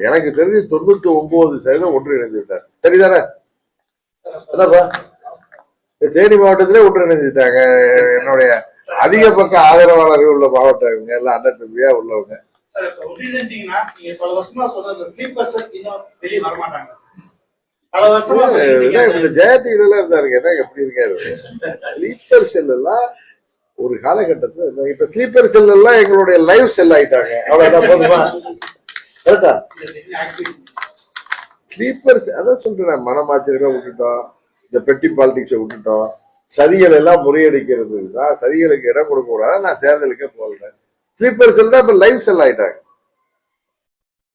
எனக்கு தெரிஞ்சு 99% ஒன்றிணைந்து விட்டார். சரிதானே? என்னப்பா, தேனி மாவட்டத்திலே ஒன்றிணைஞ்சிட்டாங்க. என்னுடைய அதிக பக்க ஆதரவாளர்கள் உள்ள மாவட்டம் இவங்க எல்லாம் அண்ணன் தம்பியா உள்ளவங்க. பல வருஷமா சொல்ற ஸ்லீப்பர்ஸ் இன்னும் வெளியே வரமாட்டாங்க. ஜெயடில இருந்தாருங்க, என்ன எப்படி இருக்காரு? ஸ்லீப்பர் செல் எல்லாம் ஒரு காலகட்டத்துல, இப்ப ஸ்லீப்பர் செல் எல்லாம் எங்களுடைய லைவ் செல் ஆயிட்டாங்க. அவ்வளவுதான், போதுமா? கரெக்டா? ஸ்லீப்பர்ஸ் அதான் சொல்றேன், மனமாச்சரியமா விட்டுட்டோம், இந்த பெட்டி பாலிடிக்ஸை விட்டுட்டோம், சதிகள் எல்லாம் முறியடிக்கிறது தான், சதிகளுக்கு இடம் கொடுக்க கூடாது. நான் தேர்தலுக்கே போடுறேன். ஸ்லீப்பர் செல் தான் இப்ப லைவ் செல் ஆயிட்டாங்க.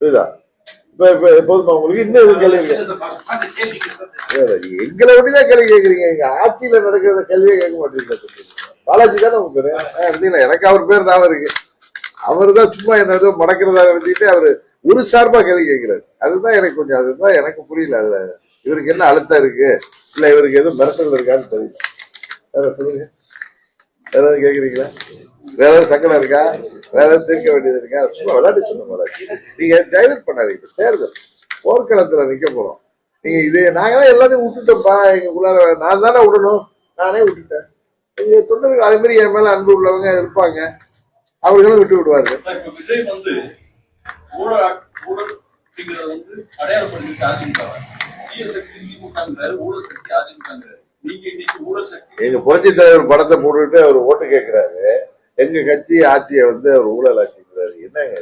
புரியுதா? இப்ப போதுமா உங்களுக்கு? இன்னும் எதுவும் கேள்வி? எங்களை ஒட்டிதான் கேள்வி கேட்கறீங்க. எங்க ஆட்சியில நடக்கிறத கேள்வியே கேட்க மாட்டீங்களா? பாலாஜி தானே உங்க பேரு? எனக்கு அவர் பேர் ஞாபகம் இருக்கு. அவரு தான் சும்மா என்ன ஏதோ மடக்கிறதா நினைச்சுட்டு அவரு ஒரு சார்பா கேள்வி கேட்கிறாரு. அதுதான் எனக்கு கொஞ்சம், அதுதான் எனக்கு புரியல. அதுல இவருக்கு என்ன அழுத்தம் இருக்கு, இல்ல இவருக்கு எதுவும் மிரட்டல் இருக்கான்னு தெரியல. வேற சொல்லுங்க, வேற எதாவது கேக்குறீங்களா? வேற ஏதாவது சங்கடம் இருக்கா? வேற ஏதாவது தீர்க்க வேண்டியது இருக்கா? சும்மா விளையாட்டு சொன்ன மாதிரி நீங்க டைவர்ட் பண்ணாதீங்க. தேர்தல் போர்க்களத்துல நிக்க போறோம். நீங்க இது நாங்க தான் எல்லாத்தையும் விட்டுட்டோம்ப்பா. எங்களுக்குள்ளார நான் தானே விடணும், நானே விட்டுட்டேன். நீங்க தொண்டர்கள் அதே மாதிரி என் மேல அன்பு உள்ளவங்க இருப்பாங்க, அவர்களும் விட்டு விடுவார்கள். விஜய் வந்து ஊழல் அப்படிங்கறத வந்து அடையாளப்படுத்திட்டு அதிமுக சக்தி திமுக ஊழல் சக்தி அதிமுக. நீங்க இன்னைக்கு ஊழல் சக்தி எங்க புரட்சி தலைவர் படத்தை போட்டுட்டு அவர் ஓட்டு கேட்கிறாரு. எங்க கட்சி ஆட்சியை வந்து அவர் ஊழல் ஆட்சிக்கிறாரு. என்னங்க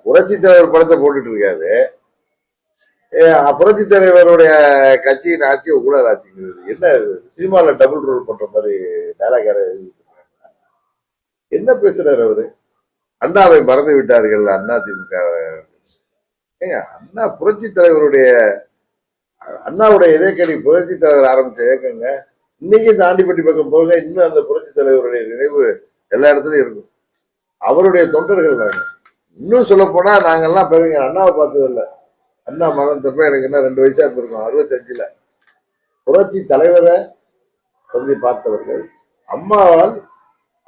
புரட்சி தலைவர் படத்தை போட்டுட்டு இருக்காரு. புரட்சி தலைவருடைய கட்சியின் ஆட்சி ஊழல் ஆட்சிங்கிறது என்ன? சினிமால டபுள் ரோல் பண்ற மாதிரி டைலாக் என்ன பேசுறாரு அவரு? அண்ணாவை மறந்து விட்டார்கள் அண்ணா திமுக. ஏங்க, அண்ணா புரட்சி தலைவருடைய அண்ணாவுடைய இதயக்கடி புரட்சி தலைவர் ஆரம்பிச்ச இயக்கங்க. இன்னைக்கு இந்த ஆண்டிப்பட்டி பக்கம் போக இன்னும் அந்த புரட்சி தலைவருடைய நினைவு எல்லா இடத்துலயும் இருக்கும். அவருடைய தொண்டர்கள் நாங்க. இன்னும் சொல்ல போனா நாங்கெல்லாம் பெருங்க அண்ணாவை பார்த்ததில்லை. அண்ணா மரணத்தப்ப எனக்கு என்ன 2 வயசா இருந்திருக்கும், 65ல. புரட்சி தலைவரை வந்து பார்த்தவர்கள், அம்மாவால்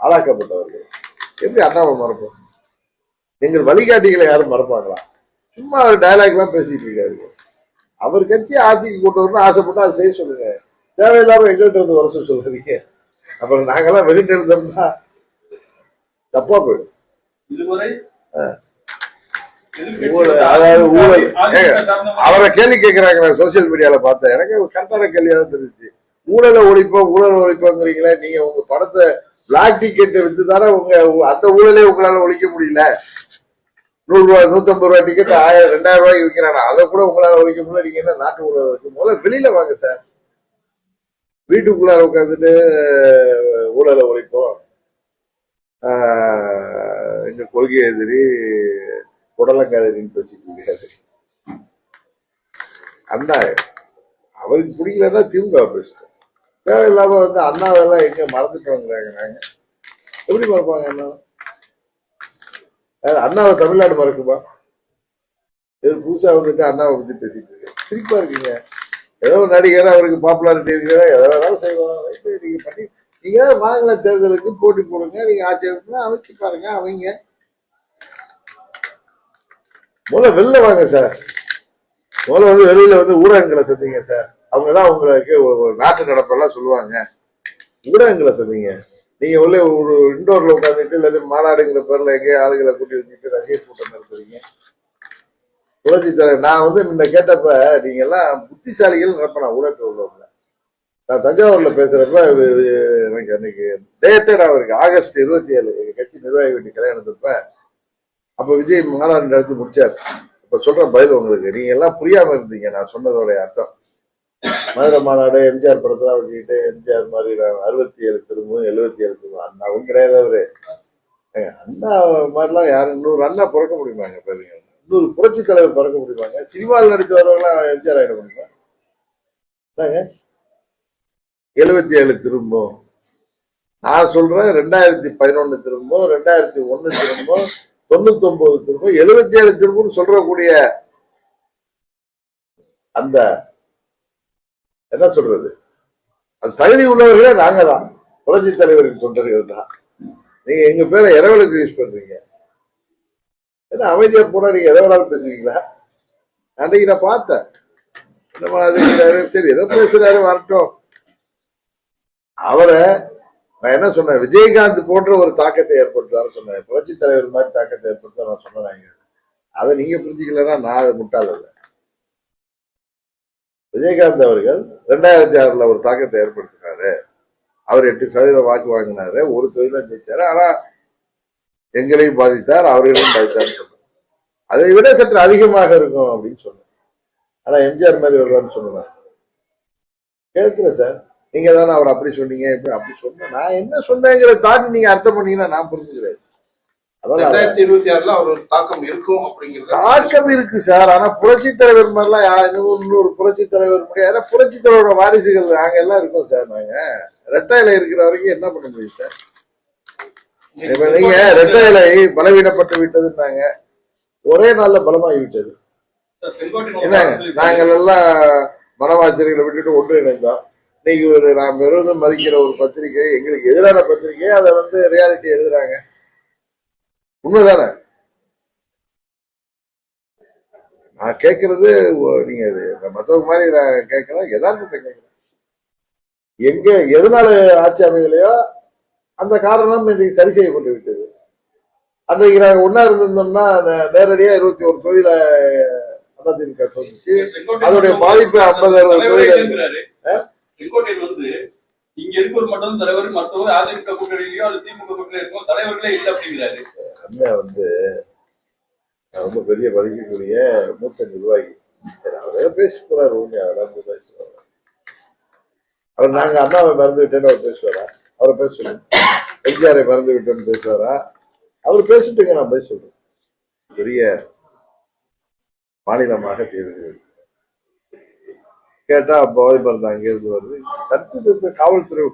ஆளாக்கப்பட்டவர்கள். எப்படி அண்ணாவை மறப்போம்? எங்கள் வழிகாட்டிகளை யாரும் மறப்பாங்களா? சும்மா அவர் டயலாக் எல்லாம் பேசிட்டு இருக்காரு. அவர் கட்சி ஆட்சிக்கு கூட்டு வரணும்னு ஆசைப்பட்டா அதை செய்ய சொல்லுங்க. தேவையில்லாம எங்கள்கிட்ட இருந்து வர சொல்லுறீங்க. அப்புறம் நாங்கெல்லாம் வெளியிட்டு இருந்தோம்னா தப்பா போயிடும். இதுவரை அதாவது ஊழல் அவரை கேள்வி கேட்கிறாங்க. சோசியல் மீடியால பார்த்தேன், எனக்கு கரெக்டான கேள்வியா தான் தெரிஞ்சு. ஊழலை ஒழிப்போங்கிறீங்களே, நீங்க உங்க படத்தை பிளாக் டிக்கெட் வித்துதானே உங்க அந்த ஊழலே உங்களால ஒழிக்க முடியல. 100 ரூபாய் 150 ரூபாய் டிக்கெட் 1000 2000 ரூபாய்க்கு விற்கிறாங்க, அதை கூட உங்களால ஒழிக்க முடியல. நீங்க என்ன நாட்டு ஊழல் வச்சு முதல்ல வெளியில வாங்க சார். வீட்டுக்குள்ளார உட்காந்துட்டு ஊழலை ஒழிப்போம், எங்க கொள்கை எதிரி உடலங்காதிரின்னு பேசிட்டு இருக்காரு அண்ணா. அவருக்கு பிடிக்கலன்னா திமுக பேசுறோம். தேவையில்லாம வந்து அண்ணாவெல்லாம் எங்க மறந்துட்டோங்கிறாங்க. நாங்க எப்படி மறப்பாங்க அண்ணா? அண்ணாவை தமிழ்நாடு மறக்குமா? புதுசா வந்துட்டு அண்ணாவை பத்தி பேசிட்டு இருக்கு. சிரிப்பா இருக்கீங்க. ஏதோ நடிகர், அவருக்கு பாப்புலாரிட்டி இருக்கிறதா எதை வேணாலும் செய்வாங்க. நீங்க பண்ணி நீங்க மாநில தேர்தலுக்கு போட்டி போடுங்க. நீங்க ஆட்சி அமைச்சு பாருங்க. அவங்க முதல்ல வெளில வாங்க சார். முதல்ல வந்து வெளியில வந்து ஊடகங்களை சந்திங்க சார். அவங்கதான் உங்களுக்கு ஒரு நாட்டு நடப்பெல்லாம் சொல்லுவாங்க. ஊடகங்களை சந்திங்க. நீங்க உள்ள ஒரு இண்டோர்ல உட்காந்துட்டு இல்ல மாநாடுங்கிற பேர்ல எங்கேயும் ஆளுகளை கூட்டி வச்சுட்டு ரசிகர் கூட்டம் நடத்துறீங்க. புரட்சி தலைவர் நான் வந்து முன்ன கேட்டப்ப நீங்க எல்லாம் புத்திசாலிகள் நினைப்பேன். ஊடகத்தில் உள்ளவங்க நான் தஞ்சாவூர்ல பேசுறப்ப எனக்கு அன்னைக்கு டேட்டட் அவருக்கு ஆகஸ்ட் 27 எங்க கட்சி நிர்வாகி வீட்டு கல்யாணத்தப்ப அப்ப விஜய் மாநாடு நடத்தி முடிச்சாரு. இப்ப சொல்ற பதில் உங்களுக்கு நீங்க எல்லாம் புரியாம இருந்தீங்க நான் சொன்னதோட அர்த்தம். மதுரை மாநாடு எம்ஜிஆர் படத்தெல்லாம் வச்சுக்கிட்டு எம்ஜிஆர் மாதிரி 67 திரும்பும் 77 திரும்பும் அண்ணாவும் கிடையாது. அவரு அண்ணா மாதிரிலாம் யாரும் 100 அண்ணா பிறக்க முடியுமாங்க? பாருங்க, 100 புரட்சி தலைவர் பிறக்க முடியுமாங்க? சினிமாவில் நடித்து வரவங்களாம் எம்ஜிஆர் ஆயிட முடியுமா? 77 திரும்பும். நான் சொல்றேன் 2011 திரும்பும், 2001 திரும்பும், 99 திரும்பும், 77 திரும்பும் சொல்றக்கூடிய அந்த என்ன சொல்றது, அது தகுதி உள்ளவர்களே நாங்க தான். புரட்சி தலைவரின் தொண்டர்கள் தான். நீங்க எங்க பேரை இரவலுக்கு யூஸ் பண்றீங்க. ஏன்னா அமைதியா போனா நீங்க எதை வேணாலும் பேசுவீங்களா? அன்றைக்கு நான் பார்த்தேன். இந்த மாதிரி சரி ஏதோ பேசுறாரு வரட்டும். அவரை நான் என்ன சொன்னேன், விஜயகாந்த் போன்ற ஒரு தாக்கத்தை ஏற்படுத்துவார் சொன்னேன். புரட்சி தலைவர் மாதிரி தாக்கத்தை ஏற்படுத்த நான் சொன்னேன். அதை நீங்க புரிஞ்சுக்கலன்னா நான் அதை முட்டாள் இல்லை. விஜயகாந்த் அவர்கள் 2006 ஒரு தாக்கத்தை ஏற்படுத்தினாரு. அவர் 8% வாக்கு வாங்கினாரு. ஒரு தொகுதி தான் ஜெயிச்சாரு. ஆனா எங்களையும் பாதித்தார், அவர்களையும் பாதித்தார் சொன்னார். அதை விட சற்று அதிகமாக இருக்கும் அப்படின்னு சொன்னேன். ஆனா எம்ஜிஆர் மாதிரி வருவான்னு சொன்னேன். கேட்கல சார், நீங்க தானே அவர் அப்படி சொன்னீங்க இப்படி அப்படி சொன்ன. நான் என்ன சொன்னேங்கிற தாண்டி நீங்க அர்த்தம் பண்ணீங்கன்னா நான் புரிஞ்சுக்கிறேன். 2026 அவர் தாக்கம் இருக்கும் அப்படிங்கிறது தாக்கம் இருக்கு சார். ஆனா புரட்சி தலைவர் மாதிரிலாம் இன்னொரு புரட்சி தலைவர் முடியாது. புரட்சி தலைவரோட வாரிசுகள் நாங்க எல்லாம் இருக்கோம் சார். நாங்க ரெட்டையில இருக்கிற வரைக்கும் என்ன பண்ண முடியும் சார்? இப்ப நீங்க ரெட்டையிலை பலவீனப்பட்டு விட்டதுன்னாங்க, ஒரே நாள்ல பலமாகி விட்டது. நாங்கள் எல்லாம் மனவாச்சரிகளை விட்டுட்டு ஒன்று இணைந்தோம். இன்னைக்கு ஒரு நாம் விரோதம் மதிக்கிற ஒரு பத்திரிகை, எங்களுக்கு எதிரான பத்திரிகை, அதை வந்து ரியாலிட்டி எழுதுறாங்க. உண்மைதானே? நான் கேட்கறது நீங்க மற்றவங்க மாதிரி நான் கேட்கலாம், யதார்த்தத்தை கேட்கலாம். எங்க எதனால ஆட்சி அமையலையோ அந்த காரணம் இன்னைக்கு சரி செய்யப்பட்டு விட்டது. அன்றைக்கு நாங்க ஒன்னா இருந்திருந்தோம்னா நேரடியா 21 தொகுதியில அதிமுக தோற்றுச்சு. அதோடைய பாதிப்பு 50-60 தொகுதியில. செங்கோட்டையில் வந்து இங்க இருப்பவர் மட்டும் தலைவர், மற்றவர் அதிமுக கூட்டணியிலயோ அது திமுக கூட்டணியில இருக்கும் தலைவர்களே இல்லை அப்படிங்கிறாரு. வந்து ரொம்ப பெரிய மதிக்கக்கூடிய மூத்த நிர்வாகி. சரி, அவரே பேசிட்டு போறாரு, அதெல்லாம் பேசுவார். அவர் நாங்க அண்ணாவை மறந்து விட்டேன்னு அவர் பேசுவாரா? அவரை பேச சொல்லுங்க. எம்ஜிஆரை மறந்து விட்டோன்னு பேசுவாரா? அவர் பேசிட்டுங்க, நான் பேச சொல்றேன். பெரிய மாநிலமாக தேர்தல் கேட்டா போதை மருந்து அங்கிருந்து வருது. கருத்து காவல்துறை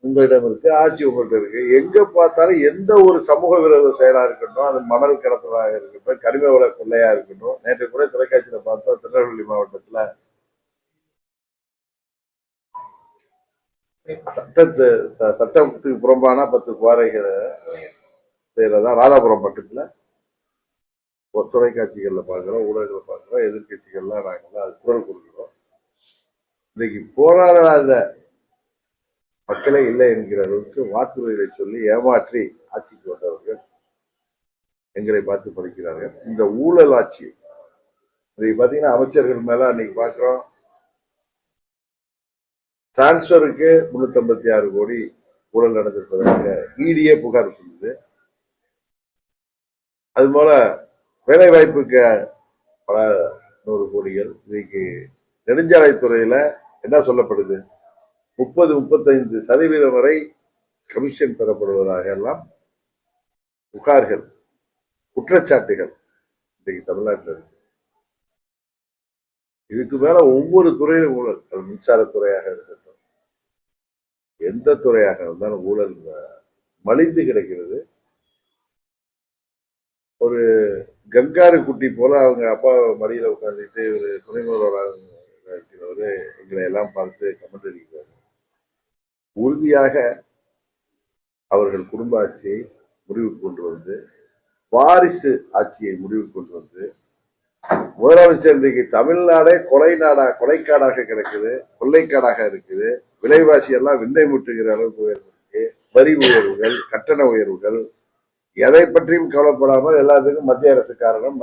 உங்களிடம் இருக்கு, ஆட்சி உங்கள்கிட்ட இருக்கு. எங்க பார்த்தாலும் எந்த ஒரு சமூக விரோத செயலா இருக்கட்டும், அது மணல் கடத்தலாக இருக்கட்டும், கனிம வள கொள்ளையா இருக்கட்டும். நேற்று கூட தொலைக்காட்சியில பார்த்தோம், திருநெல்வேலி மாவட்டத்துல சட்டத்துக்கு புறம்பான 10 குவாரைகளை செய்யறதா ராதாபுரம் பட்டத்துல தொலைக்காட்சிகள்ல பாக்குறோம், ஊடகங்களை பாக்குறோம். எதிர்கட்சிகள்லாம் நாங்கெல்லாம் அது குரல் கொடுக்கிறோம். இன்னைக்கு போராடாத மக்களே இல்லை என்கிற அளவுக்கு வாக்குறுதிகளை சொல்லி ஏமாற்றி ஆட்சிக்கு வந்தவர்கள் எங்களை பார்த்து படிக்கிறார்கள். இந்த ஊழல் ஆட்சி இன்னைக்கு பாத்தீங்கன்னா அமைச்சர்கள் மேல அன்னைக்கு பாக்குறோம், டிரான்ஸ்பருக்கு 356 கோடி ஊழல் நடந்திருப்பதாக இடியே புகார் சொல்லுது. அது போல வேலை வாய்ப்புக்கு பல 100 கோடிகள். இன்னைக்கு நெடுஞ்சாலைத்துறையில என்ன சொல்லப்படுது, 30-35% வரை கமிஷன் பெறப்படுவதாக எல்லாம் புகார்கள், குற்றச்சாட்டுகள் இன்னைக்கு தமிழ்நாட்டில் இருக்கு. இதுக்கு மேல ஒவ்வொரு துறையிலும் ஊழல். மின்சாரத்துறையாக இருக்கட்டும், எந்த துறையாக இருந்தாலும் ஊழல் மலிந்து கிடக்கிறது. ஒரு கங்காரு குட்டி போல அவங்க அப்பா மடியில உட்கார்ந்துட்டு ஒரு துணை முதல்வராக இருக்கிறவரு எங்களை எல்லாம் பார்த்து கமெண்ட் அடிக்கிறார். உறுதியாக அவர்கள் குடும்ப ஆட்சியை முடிவுக்கு கொண்டு வந்து, வாரிசு ஆட்சியை முடிவுக்கு கொண்டு வந்து, முதலமைச்சர் இன்றைக்கு தமிழ்நாடே கொலைக்காடாக கிடக்குது, கொள்ளைக்காடாக இருக்குது. விலைவாசி எல்லாம் விண்ணை முட்டுகிற அளவுக்கு உயர்ந்திருக்கு. வரி உயர்வுகள், கட்டண உயர்வுகள், எதை பற்றியும் கவலைப்படாமல் எல்லாத்துக்கும் மத்திய அரசு காரணம்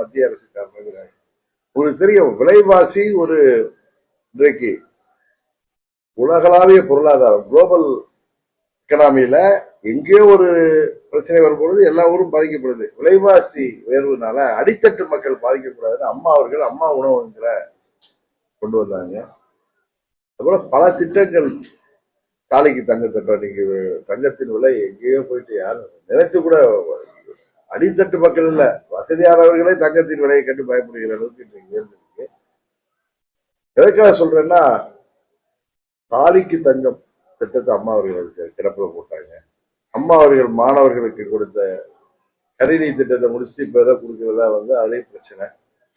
உங்களுக்கு தெரியும். விலைவாசி ஒரு இன்றைக்கு உலகளாவிய பொருளாதாரம், குளோபல் எக்கனாமியில எங்கேயோ ஒரு பிரச்சனை வரும்பொழுது எல்லா ஊரும் பாதிக்கப்படுது. விலைவாசி உயர்வுனால அடித்தட்டு மக்கள் பாதிக்கக்கூடாதுன்னு அம்மா அவர்கள் அம்மா உணவுங்கிற கொண்டு வந்தாங்க. அதுபோல பல திட்டங்கள், தாலிக்கு தங்க திட்டம். நீங்க தங்கத்தின் விலை எங்கேயோ போயிட்டு யாரும் நினைத்து கூட, அடித்தட்டு மக்கள் இல்ல, வசதியானவர்களே தங்கத்தின் விலையை கண்டு பயப்படுகிற அளவுக்கு இன்றைக்கு உயர்ந்திருக்கு. எதற்காக சொல்றேன்னா, தாலிக்கு தங்கம் திட்டத்தை அம்மா அவர்கள் கிடப்புல போட்டாங்க. அம்மா அவர்கள் மாணவர்களுக்கு கொடுத்த கணினி திட்டத்தை முடிச்சுட்டு இப்ப எதை கொடுக்கிறதா அதே பிரச்சனை.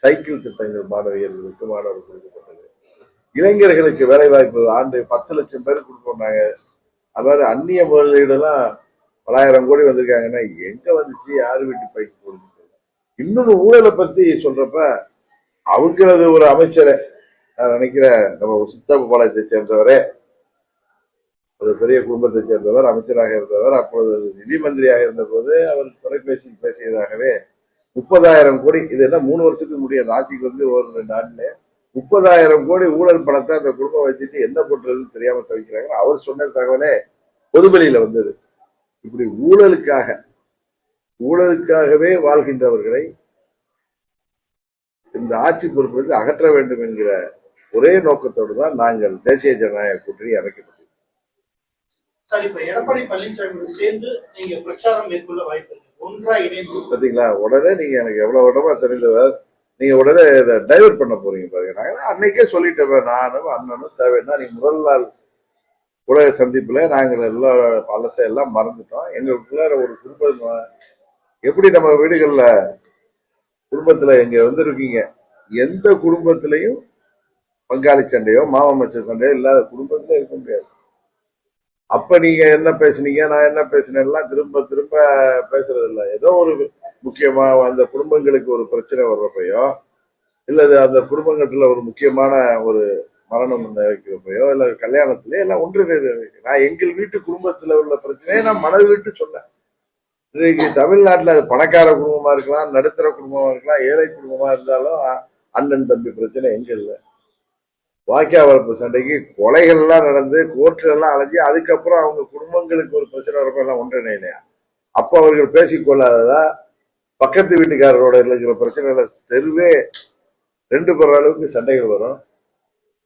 சைக்கிள் திட்டங்கள் மாணவியர்களுக்கு கொடுக்கப்பட்டது. இளைஞர்களுக்கு வேலை வாய்ப்பு ஆண்டு 10 லட்சம் பேருக்கு கொடுப்பாங்க. அதாவது அந்நிய முதலீடுலாம் 1000 கோடி வந்திருக்காங்கன்னா எங்க வந்துச்சு, யாரு வீட்டு பைக்கு போடுச்சு. இன்னொன்னு ஊழலை பத்தி சொல்றப்ப அவங்களது ஒரு அமைச்சரை நான் நினைக்கிறேன், நம்ம சித்தப்பாளையத்தை சேர்ந்தவரே, ஒரு பெரிய குடும்பத்தை சேர்ந்தவர், அமைச்சராக இருந்தவர், அப்பொழுது நிதி மந்திரியாக இருந்த போது அவர் தொலைபேசியில் பேசியதாகவே 30,000 கோடி, இது என்ன 3 வருஷத்துக்கு முடியாது, ஆட்சிக்கு 1-2 ஆண்டுல 30,000 கோடி ஊழல் பணத்தை அந்த குடும்பம் வச்சுட்டு என்ன பண்றதுன்னு தெரியாம தவிக்கிறாங்க. அவர் சொன்ன தகவலே பொதுவெளியில வந்தது. இப்படி ஊழலுக்காகவே வாழ்கின்றவர்களை இந்த ஆட்சி பொறுப்பிலிருந்து அகற்ற வேண்டும் என்கிற ஒரே நோக்கத்தோடு தான் நாங்கள் தேசிய ஜனநாயக கூட்டணி அமைக்கப்பட்டோம். சார், இப்ப எடப்பாடி பழனிசாமி சேர்ந்து நீங்க பிரச்சாரம் மேற்கொள்ள வாய்ப்பு இருக்கு, ஒன்றா இணைந்து பாத்தீங்களா? உடனே நீங்க எனக்கு எவ்வளவு இடமா தெரிந்தவர், நீங்க உடனே இதை டைவர்ட் பண்ண போறீங்க பாருங்க. நாங்க அன்னைக்கே சொல்லிட்டோம், நானும் அண்ணனும் தேவைன்னா நீங்க முதல் நாள் ஊடக சந்திப்புல நாங்கள் எல்லாம் எல்லாம் மறந்துட்டோம். எங்களுக்குள்ள ஒரு குடும்பம், எப்படி நம்ம வீடுகள்ல குடும்பத்துல எங்க இருக்கீங்க, எந்த குடும்பத்திலையும் பங்காளி சண்டையோ மாமச்ச சண்டையோ இல்லாத குடும்பத்துல இருக்க முடியாது. அப்ப நீங்க என்ன பேசுனீங்க, நான் என்ன பேசினேன் எல்லாம் திரும்ப திரும்ப பேசுறது இல்லை. ஏதோ ஒரு முக்கியமா அந்த குடும்பங்களுக்கு ஒரு பிரச்சனை வர்றப்பையோ, இல்லது அந்த குடும்பங்கத்துல ஒரு முக்கியமான ஒரு மரணம் வைக்கிறப்பையோ, இல்ல கல்யாணத்திலே எல்லாம் ஒன்று. நான் எங்கள் வீட்டு குடும்பத்துல உள்ள பிரச்சனையை நான் மனது விட்டு சொன்னேன். இன்னைக்கு தமிழ்நாட்டுல அது பணக்கார குடும்பமா இருக்கலாம், நடுத்தர குடும்பமா இருக்கலாம், ஏழை குடும்பமா இருந்தாலும் அண்ணன் தம்பி பிரச்சனை எங்க இல்லை. வாக்கியா வரப்பு சண்டைக்கு கொலைகள் எல்லாம் நடந்து கோர்ட்ல எல்லாம் அலைஞ்சி அதுக்கப்புறம் அவங்க குடும்பங்களுக்கு ஒரு பிரச்சனை வரப்ப எல்லாம் ஒன்றிணையா. அப்ப அவர்கள் பேசிக்கொள்ளாததா, பக்கத்து வீட்டுக்காரரோட இருக்கிற பிரச்சனைகளை தெருவே 2 பேர் அளவுக்கு சண்டைகள் வரும்.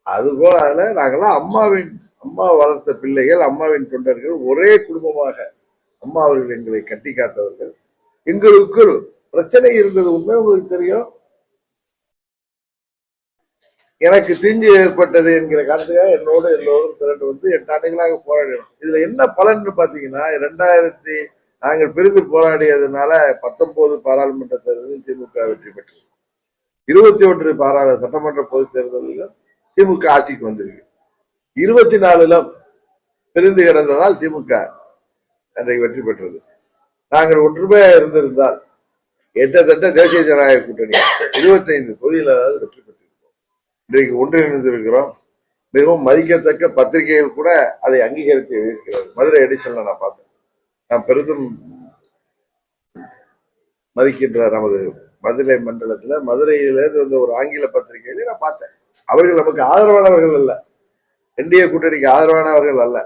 அதுபோல நாங்கெல்லாம் அம்மா வளர்த்த பிள்ளைகள், அம்மாவின் தொண்டர்கள், ஒரே குடும்பமாக அம்மா அவர்கள் எங்களை கட்டி காத்தவர்கள். எங்களுக்குள் பிரச்சனை இருந்தது உண்மை, உங்களுக்கு தெரியும். எனக்கு தீங்கு ஏற்பட்டது என்கிற காரணத்துக்காக என்னோடு எல்லோரும் திரண்டு வந்து 8 ஆண்டுகளாக போராடினோம். இதுல என்ன பலன்னு பாத்தீங்கன்னா, நாங்கள் பிரிந்து போராடியதுனால 19 பாராளுமன்ற தேர்தலில் திமுக வெற்றி பெற்றது. 21 சட்டமன்ற பொதுத் தேர்தலிலும் திமுக ஆட்சிக்கு வந்திருக்கு. 24 பிரிந்து கிடந்ததால் திமுக அன்றைக்கு வெற்றி பெற்றது. நாங்கள் ஒன்றுமே இருந்திருந்தால் எட்டத்தட்ட தேசிய ஜனநாயக கூட்டணி 25 தொகுதியில் வெற்றி பெற்றிருக்கிறோம். இன்றைக்கு ஒன்றிணைந்திருக்கிறோம். மிகவும் மதிக்கத்தக்க பத்திரிகைகள் கூட அதை அங்கீகரித்து எழுதியிருக்கிறது. மதுரை எடிஷன்ல நான் பார்த்தேன். நான் பெரிதும் மதிக்கின்ற நமது மதுரை மண்டலத்துல மதுரையிலிருந்து வந்த ஒரு ஆங்கில பத்திரிகையில நான் பார்த்தேன். அவர்கள் நமக்கு ஆதரவானவர்கள் அல்ல, என்டிஏ கூட்டணிக்கு ஆதரவானவர்கள் அல்ல.